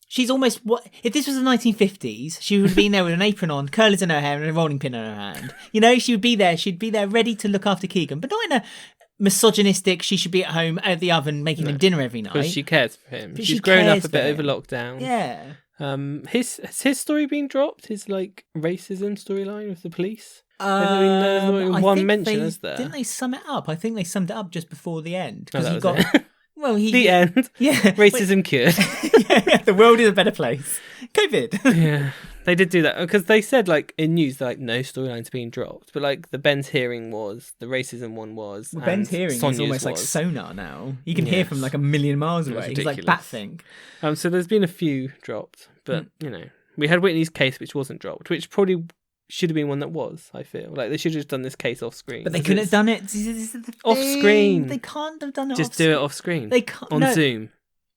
She's almost if this was the 1950s, she would have been there with an apron on, curlers in her hair, and a rolling pin in her hand. You know, she would be there. She'd be there, ready to look after Keegan, but not in a misogynistic. She should be at home out of the oven making him dinner every night. Because she cares for him. But she's grown up a bit over lockdown. Yeah. His story been dropped? His like racism storyline with the police. There's not one mention, is there? Didn't they sum it up? I think they summed it up just before the end because he got. Well, the end. Yeah. Racism cured. Yeah, the world is a better place. COVID. Yeah. They did do that because they said, like, in news, like, no storylines being dropped. But, like, the Ben's hearing was, the racism one was. Well, Ben's hearing Sonia's is almost like sonar now. You can hear from, like, a million miles away. He's like Batfink. So there's been a few dropped. But, you know, we had Whitney's case, which wasn't dropped, which probably should have been one that was, I feel. Like, they should have just done this case off screen. But they couldn't have done it. This is the off thing. screen. They can't have done it Just off do screen. it off screen. They can't. On Zoom.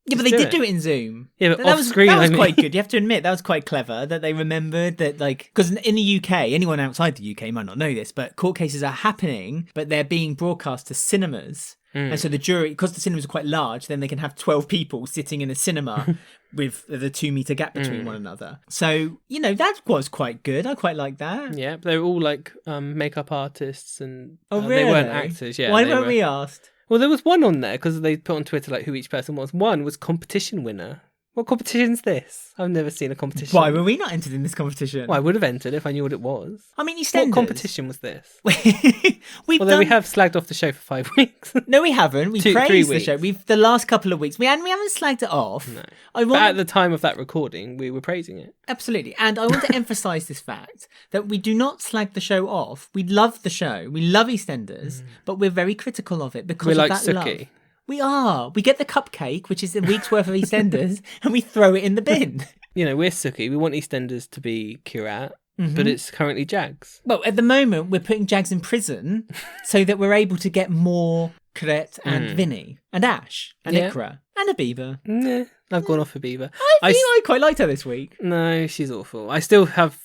Yeah, but they did do it in Zoom. Yeah, but that off was, screen. That was quite good. You have to admit, that was quite clever that they remembered that, like, because in the UK, anyone outside the UK might not know this, but court cases are happening, but they're being broadcast to cinemas. And so the jury, because the cinemas are quite large, then they can have 12 people sitting in a cinema with the 2 meter gap between one another. So, you know, that was quite good. I quite like that. Yeah, but they were all like makeup artists and Really? They weren't actors. Yeah, Why weren't we asked? Well, there was one on there because they put on Twitter like who each person was. One was competition winner. What competition's this? I've never seen a competition. Why were we not entered in this competition? Well, I would have entered if I knew what it was. I mean, EastEnders. What competition was this? we have slagged off the show for 5 weeks. No, we haven't. We 3 praised the weeks. show. The last couple of weeks. We haven't slagged it off. No. But at the time of that recording, we were praising it. Absolutely. And I want to emphasise this fact that we do not slag the show off. We love the show. We love EastEnders, but we're very critical of it because We're of like that Suki. love. We are. We get the cupcake, which is a week's worth of EastEnders, and we throw it in the bin. You know, we're Suki. We want EastEnders to be Kheerat, but it's currently Jags. Well, at the moment, we're putting Jags in prison so that we're able to get more Kheerat and Vinny and Ash and Iqra and Habiba. Nah, I've gone off Habiba. I quite liked her this week. No, she's awful. I still have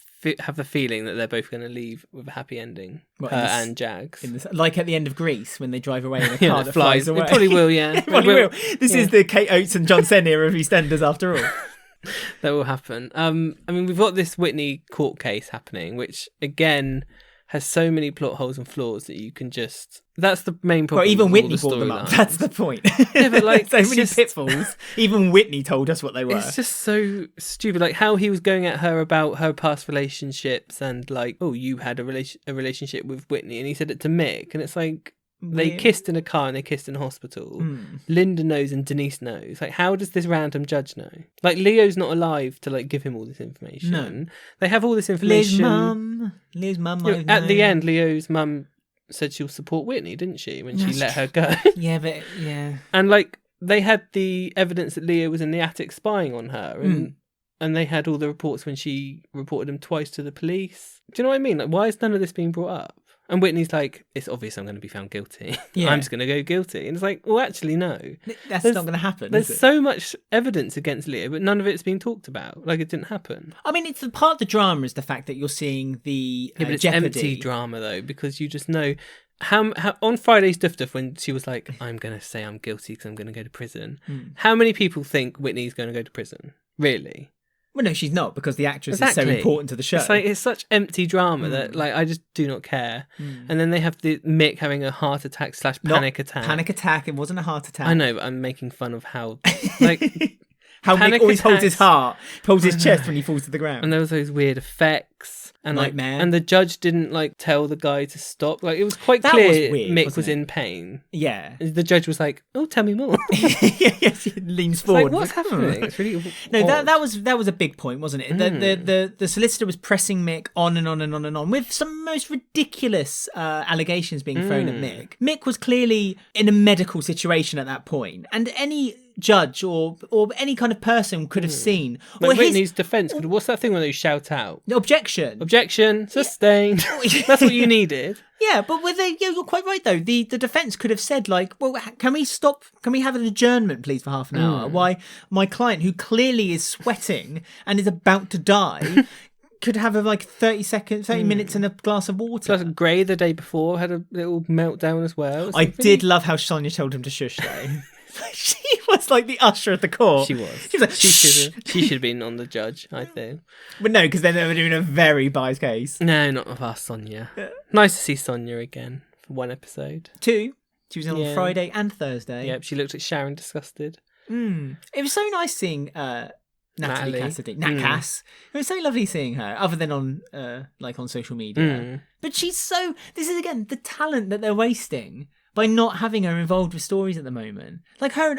the feeling that they're both going to leave with a happy ending. And Jags. Like at the end of Grease when they drive away in a car that flies away. It probably will, yeah. It probably will. This is the Kate Oates and John Cena of EastEnders after all. That will happen. I mean, we've got this Whitney court case happening, which again has so many plot holes and flaws that you can just... That's the main problem. Well, even with Whitney all the brought them up. storylines. That's the point. Yeah, but like so many pitfalls. Even Whitney told us what they were. It's just so stupid. Like how he was going at her about her past relationships and like, oh, you had a relationship with Whitney, and he said it to Mick, and it's like they kissed in a car and they kissed in a hospital. Linda knows and Denise knows. Like, how does this random judge know? Like, Leo's not alive to like give him all this information. No. They have all this information. Leo's mum. At the end, Leo's mum said she'll support Whitney, didn't she, when she let her go? Yeah, but yeah. And like they had the evidence that Leo was in the attic spying on her, and they had all the reports when she reported him twice to the police. Do you know what I mean? Like, why is none of this being brought up? And Whitney's like, it's obvious I'm going to be found guilty. Yeah. I'm just going to go guilty. And it's like, well, actually, no. That's not going to happen. There's so much evidence against Leo, but none of it's being talked about. Like, it didn't happen. I mean, it's the part of the drama is the fact that you're seeing the but it's jeopardy. Empty drama, though, because you just know... How on Friday's Duff Duff, when she was like, I'm going to say I'm guilty because I'm going to go to prison, how many people think Whitney's going to go to prison? Really? Well, no, she's not, because the actress is so important to the show. It's like, it's such empty drama that like I just do not care. And then they have the Mick having a heart attack / panic attack. Panic attack. It wasn't a heart attack. I know, but I'm making fun of how like how Mick always holds his heart, holds his chest when he falls to the ground. And there was those weird effects. And Nightmare. Like, and the judge didn't like tell the guy to stop. Like, it was quite clear Mick was in pain. Yeah. And the judge was like, "Oh, tell me more." Yes, he leans forward. Like, what's happening? It's really no. odd. That was a big point, wasn't it? The solicitor was pressing Mick on and on and on and on with some most ridiculous allegations being thrown at Mick. Mick was clearly in a medical situation at that point, and any judge or any kind of person could have seen. Like Whitney's defence. What's that thing when they shout out? Objection, sustained. That's what you needed. Yeah, but you're quite right though. The defence could have said like, well, can we stop? Can we have an adjournment, please, for half an hour? Why my client, who clearly is sweating and is about to die, could have 30 minutes and a glass of water. Plus, Gray the day before had a little meltdown as well. I did love how Sonia told him to shush though. She was like the usher at the court. She was. She was like, she should have been on the judge, I think. But no, because then they were doing a very biased case. No, not of our Sonia. Nice to see Sonia again for one episode. 2. She was on Friday and Thursday. Yep, she looked at Sharon disgusted. It was so nice seeing Natalie Cassidy. Nat Cass. It was so lovely seeing her, other than on on social media. But she's so... This is, again, the talent that they're wasting by not having her involved with stories at the moment. Like her,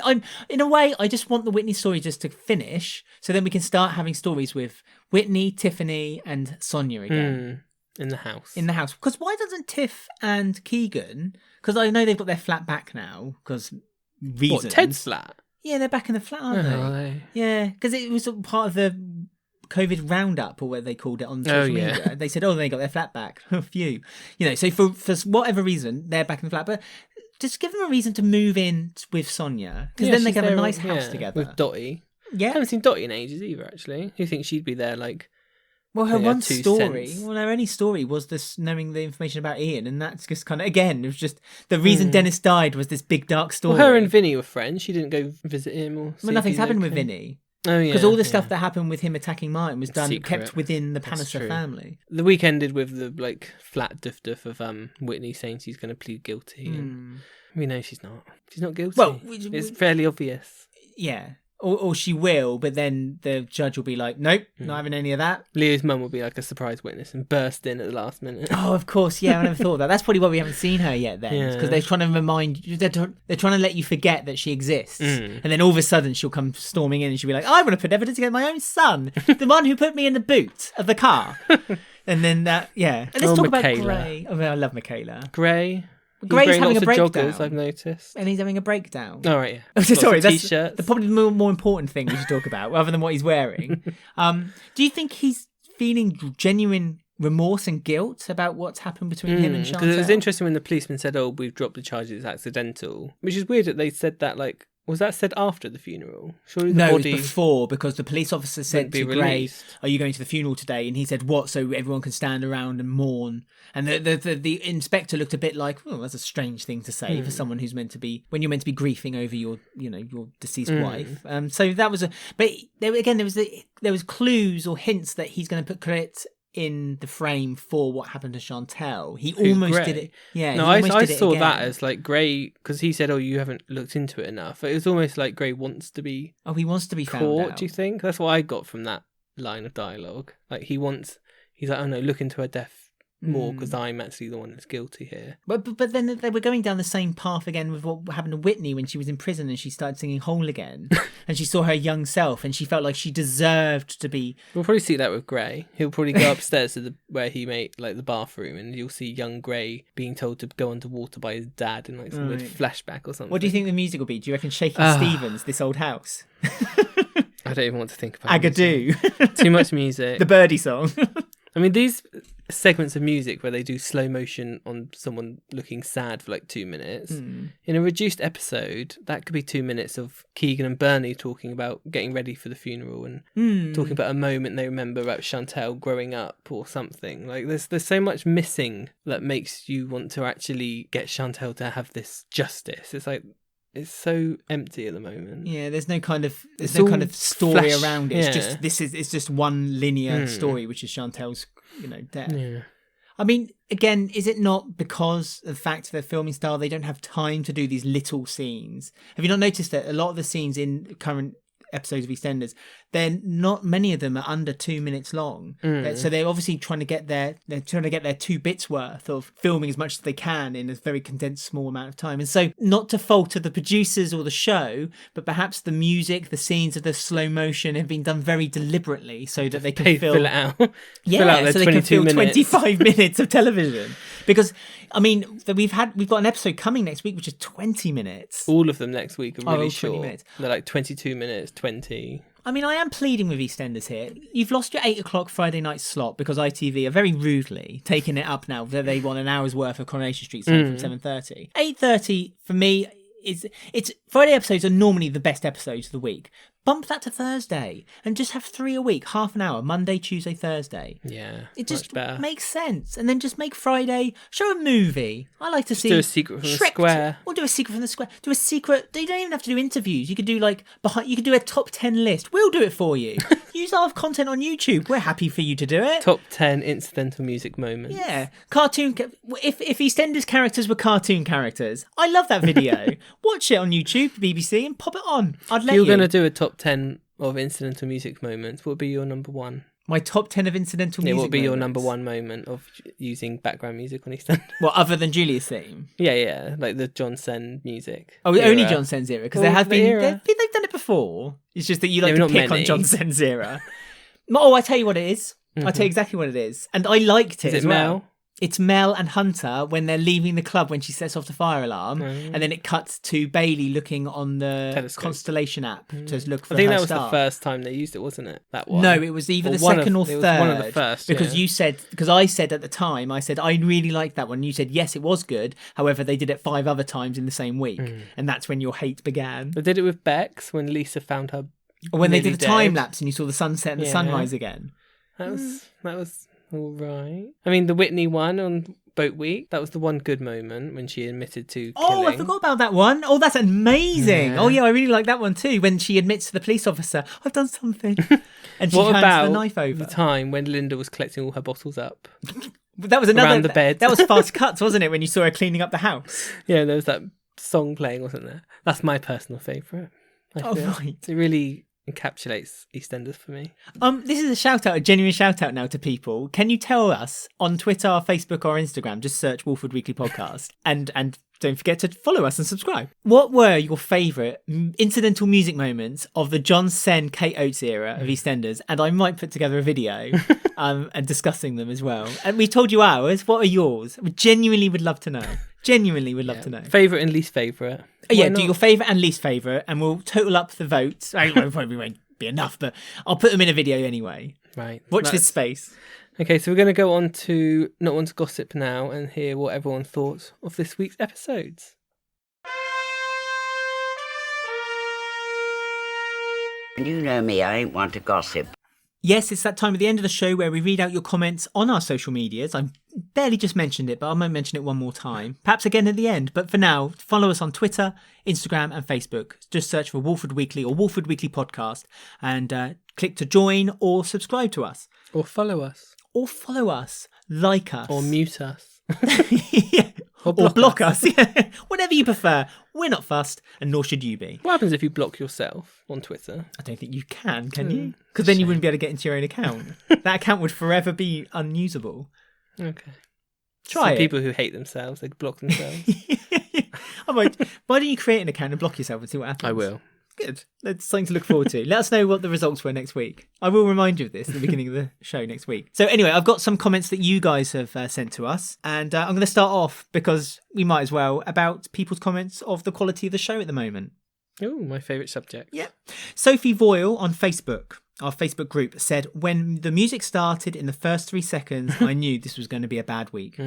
in a way, I just want the Whitney story just to finish, so then we can start having stories with Whitney, Tiffany, and Sonia again. In the house. Because why doesn't Tiff and Keegan... Because I know they've got their flat back now, because reasons. What, Ted's flat? Yeah, they're back in the flat, aren't they? Are they? Yeah, because it was part of the COVID roundup, or what they called it on Oh, social yeah. media. They said, "Oh, they got their flat back." Phew. You know, so for whatever reason, they're back in the flat, but just give them a reason to move in with Sonia, because then they she's can have a there, nice house together with Dottie. I Yeah. haven't seen Dottie in ages either, actually. Who thinks she'd be there, like... Well, her Yeah, one 2 story, cents. well, her only story was this knowing the information about Ian, and that's just kind of, again, it was just the reason Dennis died was this big dark story. Well, her and Vinny were friends. She didn't go visit him or see Well, if nothing's he's happened with okay. Vinny. Oh, yeah. Because all the stuff that happened with him attacking Martin was done Secret. kept within the That's Panesar true. family. The week ended with the, like, flat duff of Whitney saying she's going to plead guilty. And we know she's not. She's not guilty. Well, it's fairly obvious. Yeah. Or she will, but then the judge will be like, nope, not having any of that. Leo's mum will be like a surprise witness and burst in at the last minute. Oh, of course, yeah, I never thought of that. That's probably why we haven't seen her yet then. Yeah. Because they're trying to remind you, they're trying to let you forget that she exists. And then all of a sudden she'll come storming in and she'll be like, I want to put evidence against my own son, the one who put me in the boot of the car. And then that, yeah. And let's talk about Gray. Oh, I love Michaela. Gray. Gray's having a lots of breakdown. joggers, I've noticed. And he's having a breakdown. Oh, right, yeah. Sorry, that's that's probably the more important thing we should talk about, rather than what he's wearing. Do you think he's feeling genuine remorse and guilt about what's happened between him and Chantal? Because it was interesting when the policeman said, "Oh, we've dropped the charges, it's accidental," which is weird that they said that. Like, was that said after the funeral? Surely the No, body it was before, because the police officer said be to Gray, released. "Are you going to the funeral today?" And he said, "What? So everyone can stand around and mourn." And the inspector looked a bit like, "Oh, that's a strange thing to say for someone who's meant to be, when you're meant to be grieving over your deceased wife." So that was but there was clues or hints that he's going to put Kheerat in the frame for what happened to Chantal. He almost Gray? did it. Yeah, No, he almost I did it saw again. that as like Gray, because he said, "Oh, you haven't looked into it enough." It was almost like Gray wants to be Oh, he wants to be found caught. out. Do you think that's what I got from that line of dialogue? Like he's like, "Oh no, look into her death more because I'm actually the one that's guilty here." But then they were going down the same path again with what happened to Whitney when she was in prison and she started singing Whole again. And she saw her young self and she felt like she deserved to be... We'll probably see that with Gray. He'll probably go upstairs to where he made like the bathroom, and you'll see young Gray being told to go underwater by his dad in like some weird flashback or something. What do you think the music will be? Do you reckon Shaking Stevens, This Old House? I don't even want to think about Agadoo. Too much music. The Birdie song. I mean, these segments of music where they do slow motion on someone looking sad for like 2 minutes. In a reduced episode, that could be 2 minutes of Keegan and Bernie talking about getting ready for the funeral and talking about a moment they remember about Chantal growing up or something. Like there's so much missing that makes you want to actually get Chantal to have this justice. It's like, it's so empty at the moment. Yeah, there's no kind of It's no all kind of story flesh, around it. It's yeah. just it's just one linear story, which is Chantal's death. Yeah. I mean, again, is it not because of the fact of their filming style, they don't have time to do these little scenes? Have you not noticed that a lot of the scenes in current episodes of EastEnders, they're not many of them are under 2 minutes long. So they're obviously trying to get their 2 bits worth of filming as much as they can in a very condensed small amount of time. And so not to fault of the producers or the show, but perhaps the music, the scenes of the slow motion have been done very deliberately so that they can fill it out. Yeah, Fill out their so they can 22 fill minutes. 25 minutes of television. Because, I mean, we've got an episode coming next week, which is 20 minutes. All of them next week are really all 20 short. minutes. They're like 22 minutes, 20. I mean, I am pleading with EastEnders here. You've lost your 8 o'clock Friday night slot because ITV are very rudely taking it up now. They want an hour's worth of Coronation Street from 7:30. 8:30 for me it's Friday episodes are normally the best episodes of the week. Bump that to Thursday and just have 3 a week, half an hour, Monday, Tuesday, Thursday. Yeah, It just much better. makes sense. And then just make Friday, show a movie. I like to see... do a secret from the Shrek square. Or do a secret from the square. Do a secret... You don't even have to do interviews. You could do you could do a top 10 list. We'll do it for you. Use our content on YouTube. We're happy for you to do it. Top 10 incidental music moments. Yeah. Cartoon... If EastEnders characters were cartoon characters, I love that video. Watch it on YouTube, BBC, and pop it on. I'd let If you're you. going to do a top 10 of incidental music moments, what would be your number one? My top 10 of incidental music What would be your moments. number one moment of using background music on EastEnders? Well, other than Julia's theme? Yeah, like the John Sen music. Oh, era. only John Sen's era, because Well, there have the been... era. They've done it before. It's just that you like Yeah, to not pick many. on John Sen's era. Oh, I tell you what it is. I tell you exactly what it is. And I liked it Is it as well. Mel? It's Mel and Hunter when they're leaving the club when she sets off the fire alarm, and then it cuts to Bailey looking on the Telescope. Constellation app to look for I think her that was star. the first time they used it, wasn't it? That one. No, it was either the one second or it was third. one of the first, because yeah. you said, because I said at the time, I said I really liked that one. And you said yes, it was good. However, they did it 5 other times in the same week, and that's when your hate began. They did it with Bex when Lisa found her. Or when they nearly did the dead. time lapse and you saw the sunset and the Yeah. sunrise again. That was all right. I mean, the Whitney one on Boat Week, that was the one good moment when she admitted to killing. I forgot about that one. Oh, that's amazing. Yeah. Oh, yeah, I really like that one too. When she admits to the police officer, I've done something. And she What hands about the knife over. the time when Linda was collecting all her bottles up? That was another. around the bed. That was fast cuts, wasn't it? When you saw her cleaning up the house. Yeah, there was that song playing, wasn't there? That's my personal favourite. Oh, right. It really encapsulates EastEnders for me. This is a shout out, a genuine shout out now to people. Can you tell us on Twitter, Facebook, or Instagram? Just search Walford Weekly Podcast, and don't forget to follow us and subscribe. What were your favourite incidental music moments of the John Sen, Kate Oates era of EastEnders? And I might put together a video and discussing them as well. And we told you ours. What are yours? We genuinely would love to know. Genuinely would love to know. Favourite and least favourite. Yeah, do your favourite and least favourite, and we'll total up the votes. I probably won't be enough, but I'll put them in a video anyway. Right. Watch this space. Okay, so we're going to go on to Not One's Gossip now and hear what everyone thought of this week's episodes. You know me, I ain't one to gossip. Yes, it's that time at the end of the show where we read out your comments on our social medias. I barely just mentioned it, but I might mention it one more time. Perhaps again at the end. But for now, follow us on Twitter, Instagram and Facebook. Just search for Walford Weekly or Walford Weekly Podcast and click to join or subscribe to us. Or follow us. Or follow us, like us. Or mute us. Yeah. Or block us. us. Yeah. Whatever you prefer. We're not fussed, and nor should you be. What happens if you block yourself on Twitter? I don't think you can you? Because then you wouldn't be able to get into your own account. That account would forever be unusable. Okay. Try it. People who hate themselves, they block themselves. Why don't you create an account and block yourself and see what happens? I will. Good. That's something to look forward to. Let us know what the results were next week. I will remind you of this at the beginning of the show next week. So anyway, I've got some comments that you guys have sent to us. And I'm going to start off, because we might as well, about people's comments of the quality of the show at the moment. Oh, my favourite subject. Yeah. Sophie Voyle on Facebook, our Facebook group, said, when the music started in the first 3 seconds, I knew this was going to be a bad week.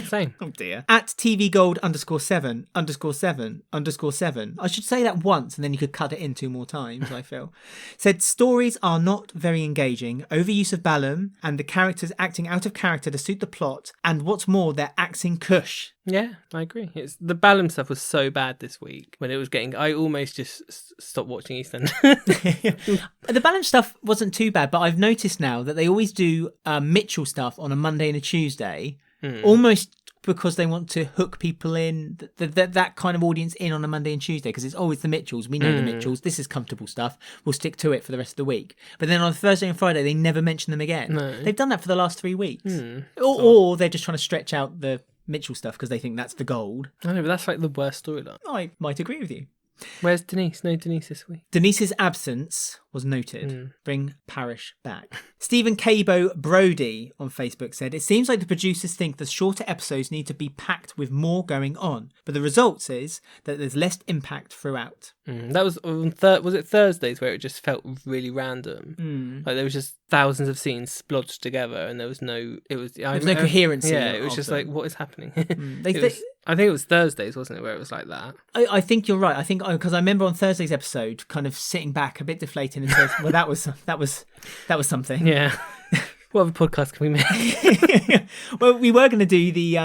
Same. Oh dear. At tvgold_7_7_7. I should say that once and then you could cut it in 2 more times, I feel. Said, stories are not very engaging. Overuse of Balaam and the characters acting out of character to suit the plot. And what's more, they're acting cush. Yeah, I agree. The Balaam stuff was so bad this week when it was getting. I almost just stopped watching EastEnders. The Balaam stuff wasn't too bad, but I've noticed now that they always do Mitchell stuff on a Monday and a Tuesday, almost because they want to hook people in, that kind of audience in on a Monday and Tuesday, because it's always the Mitchells. We know the Mitchells. This is comfortable stuff. We'll stick to it for the rest of the week. But then on Thursday and Friday, they never mention them again. No. They've done that for the last 3 weeks. Or they're just trying to stretch out the Mitchell stuff because they think that's the gold. I know, but that's like the worst storyline. I might agree with you. Where's Denise? No Denise this week. Denise's absence was noted. Bring Parish back. Stephen Cabo Brody on Facebook said, it seems like the producers think the shorter episodes need to be packed with more going on, but the result is that there's less impact throughout. That was on was it Thursdays where it just felt really random? Like there was just thousands of scenes splodged together, and there was no coherency. Yeah, it was just like, what is happening? I think it was Thursdays, wasn't it, where it was like that? I think you're right. I think because I remember on Thursday's episode, kind of sitting back a bit deflated and said, "Well, that was something." Yeah. What other podcast can we make? Well, we were going to do the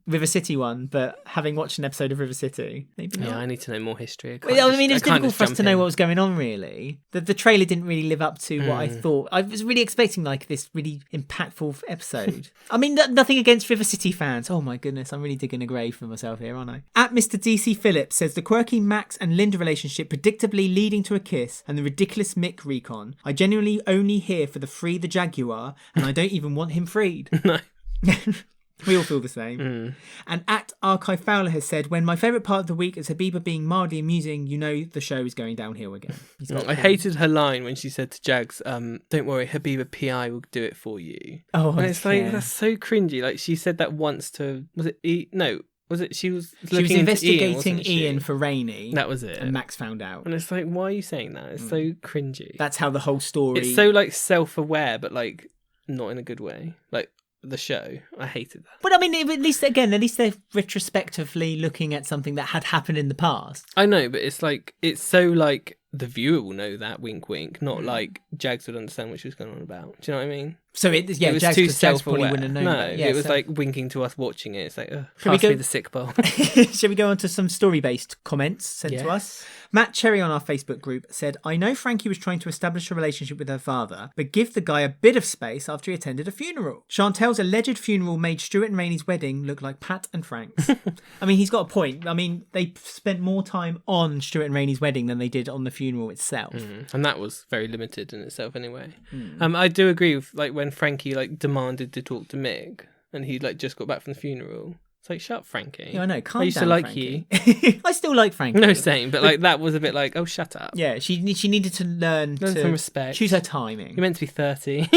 River City one, but having watched an episode of River City, maybe not. Yeah, I need to know more history. Well, I mean, it was difficult for us to know what was going on, really. The trailer didn't really live up to what I thought. I was really expecting like this really impactful episode. I mean, nothing against River City fans. Oh my goodness, I'm really digging a grave for myself here, aren't I? At Mr. DC Phillips says, the quirky Max and Linda relationship predictably leading to a kiss and the ridiculous Mick recon. I genuinely only here for the Free the Jaguar, and I don't even want him freed. No. We all feel the same. And at Archive Fowler has said, when my favourite part of the week is Habiba being mildly amusing, you know the show is going downhill again. I hated her line when she said to Jags, don't worry, Habiba PI will do it for you. Oh, and it's like, that's so cringy. Like, she said that once to, was it No, was it, she was investigating Ian for Rainey. That was it. And Max found out. And it's like, why are you saying that? It's so cringy. That's how the whole story... It's so, like, self-aware, but, like, not in a good way. Like, the show. I hated that. But I mean, at least they're retrospectively looking at something that had happened in the past. I know, but it's like, it's so like the viewer will know that, wink wink, not like Jags would understand what she was going on about. Do you know what I mean? So it was Jags, too Jags probably wouldn't have known that. It was like winking to us watching it. It's like, Shall we pass me the sick bowl. Shall we go on to some story-based comments sent to us? Matt Cherry on our Facebook group said, I know Frankie was trying to establish a relationship with her father, but give the guy a bit of space after he attended a funeral. Chantel's alleged funeral made Stuart and Rainey's wedding look like Pat and Frank's. I mean, he's got a point. I mean, they spent more time on Stuart and Rainey's wedding than they did on the funeral itself. And that was very limited in itself anyway. I do agree with like when Frankie like demanded to talk to Mick and he like just got back from the funeral. It's like, shut up, Frankie. Yeah, I know. Calm I used down, to like Frankie. you. I still like Frankie. No, same. But like that was a bit like, oh, shut up. Yeah, she needed to learn to some respect. Choose her timing. You're meant to be 30.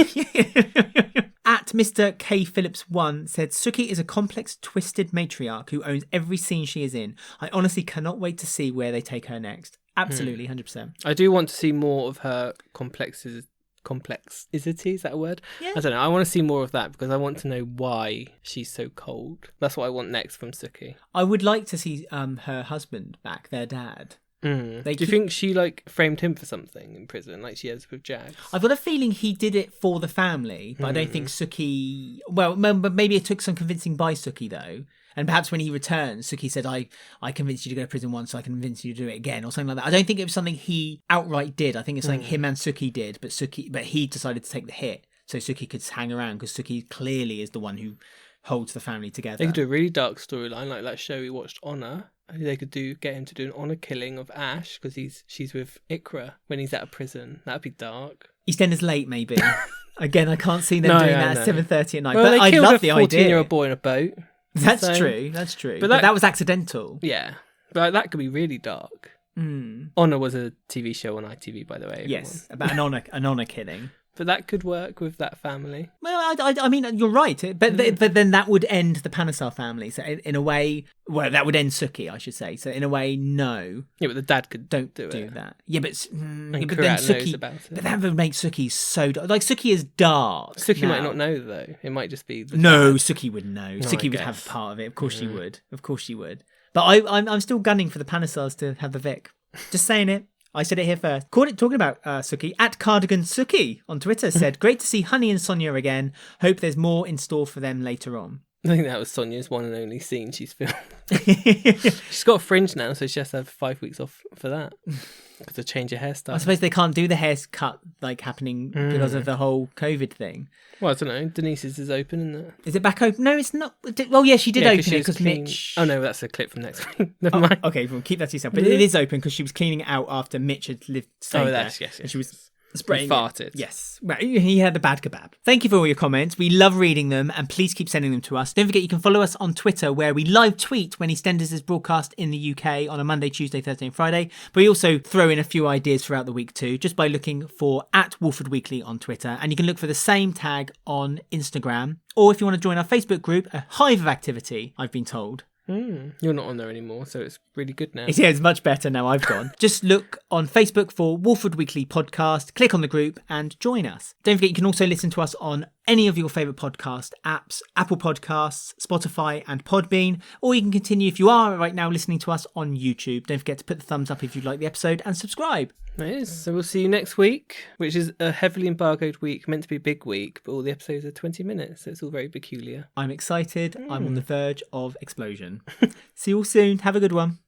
At Mr. K. Phillips 1 said, Suki is a complex, twisted matriarch who owns every scene she is in. I honestly cannot wait to see where they take her next. Absolutely, 100%. I do want to see more of her complexity. Is that a word? Yeah. I don't know. I want to see more of that because I want to know why she's so cold. That's what I want next from Suki. I would like to see her husband back, their dad. Do you think she like framed him for something in prison, like she has with Jags? I've got a feeling he did it for the family, but I don't think Suki... Well, but maybe it took some convincing by Suki, though. And perhaps when he returns, Suki said, I convinced you to go to prison once, so I can convince you to do it again, or something like that. I don't think it was something he outright did. I think it's something him and Suki did, but he decided to take the hit so Suki could hang around, because Suki clearly is the one who holds the family together. They could do a really dark storyline, like that show we watched, Honor. They could get him to do an honour killing of Ash, because she's with Iqra when he's out of prison. That'd be dark. EastEnders late, maybe. Again, I can't see them doing that at 7:30 at night. Well, but I love the idea. 14-year-old boy in a boat. That's true. But that was accidental. Yeah. But like, that could be really dark. Honor was a TV show on ITV, by the way. Yes, about an honour killing. But that could work with that family. Well, I mean, you're right. But then that would end the Panesar family. So in a way, well, that would end Suki, I should say. So in a way, no. Yeah, but the dad could don't do it. that. Yeah, but and then Kheerat knows about it. But that would make Suki so dark. Like, Suki is dark. Suki might not know, though. It might just be... No, Suki would know. Suki would have part of it. Of course she would. Of course she would. But I'm still gunning for the Panesars to have the Vic. Just saying it. I said it here first. Talking about Suki, at Cardigan Suki on Twitter said, great to see Honey and Sonia again. Hope there's more in store for them later on. I think that was Sonia's one and only scene she's filmed. She's got a fringe now, so she has to have 5 weeks off for that. Because to change her hairstyle. I suppose they can't do the haircut like happening because of the whole COVID thing. Well, I don't know. Denise's is open, isn't it? Is it back open? No, it's not. Well, yeah, she did open it because Mitch... Oh, no, that's a clip from next week. Never mind. Okay, we'll keep that to yourself. But it is open because she was cleaning it out after Mitch had stayed there. Yes. And she was spraying farted. Yes. Right, he had a bad kebab. Thank you for all your comments. We love reading them, and please keep sending them to us. Don't forget you can follow us on Twitter, where we live tweet when EastEnders is broadcast in the UK on a Monday, Tuesday, Thursday and Friday. But we also throw in a few ideas throughout the week too, just by looking for @Walford Weekly on Twitter. And you can look for the same tag on Instagram. Or if you want to join our Facebook group, a hive of activity, I've been told. You're not on there anymore, so it's really good now. Yeah, it's much better now I've gone. Just look on Facebook for Walford Weekly Podcast, click on the group and join us. Don't forget you can also listen to us on any of your favourite podcast apps, Apple Podcasts, Spotify and Podbean, or you can continue if you are right now listening to us on YouTube. Don't forget to put the thumbs up if you like the episode and subscribe. It is. So we'll see you next week, which is a heavily embargoed week, meant to be a big week, but all the episodes are 20 minutes, so it's all very peculiar. I'm excited. I'm on the verge of explosion. See you all soon. Have a good one.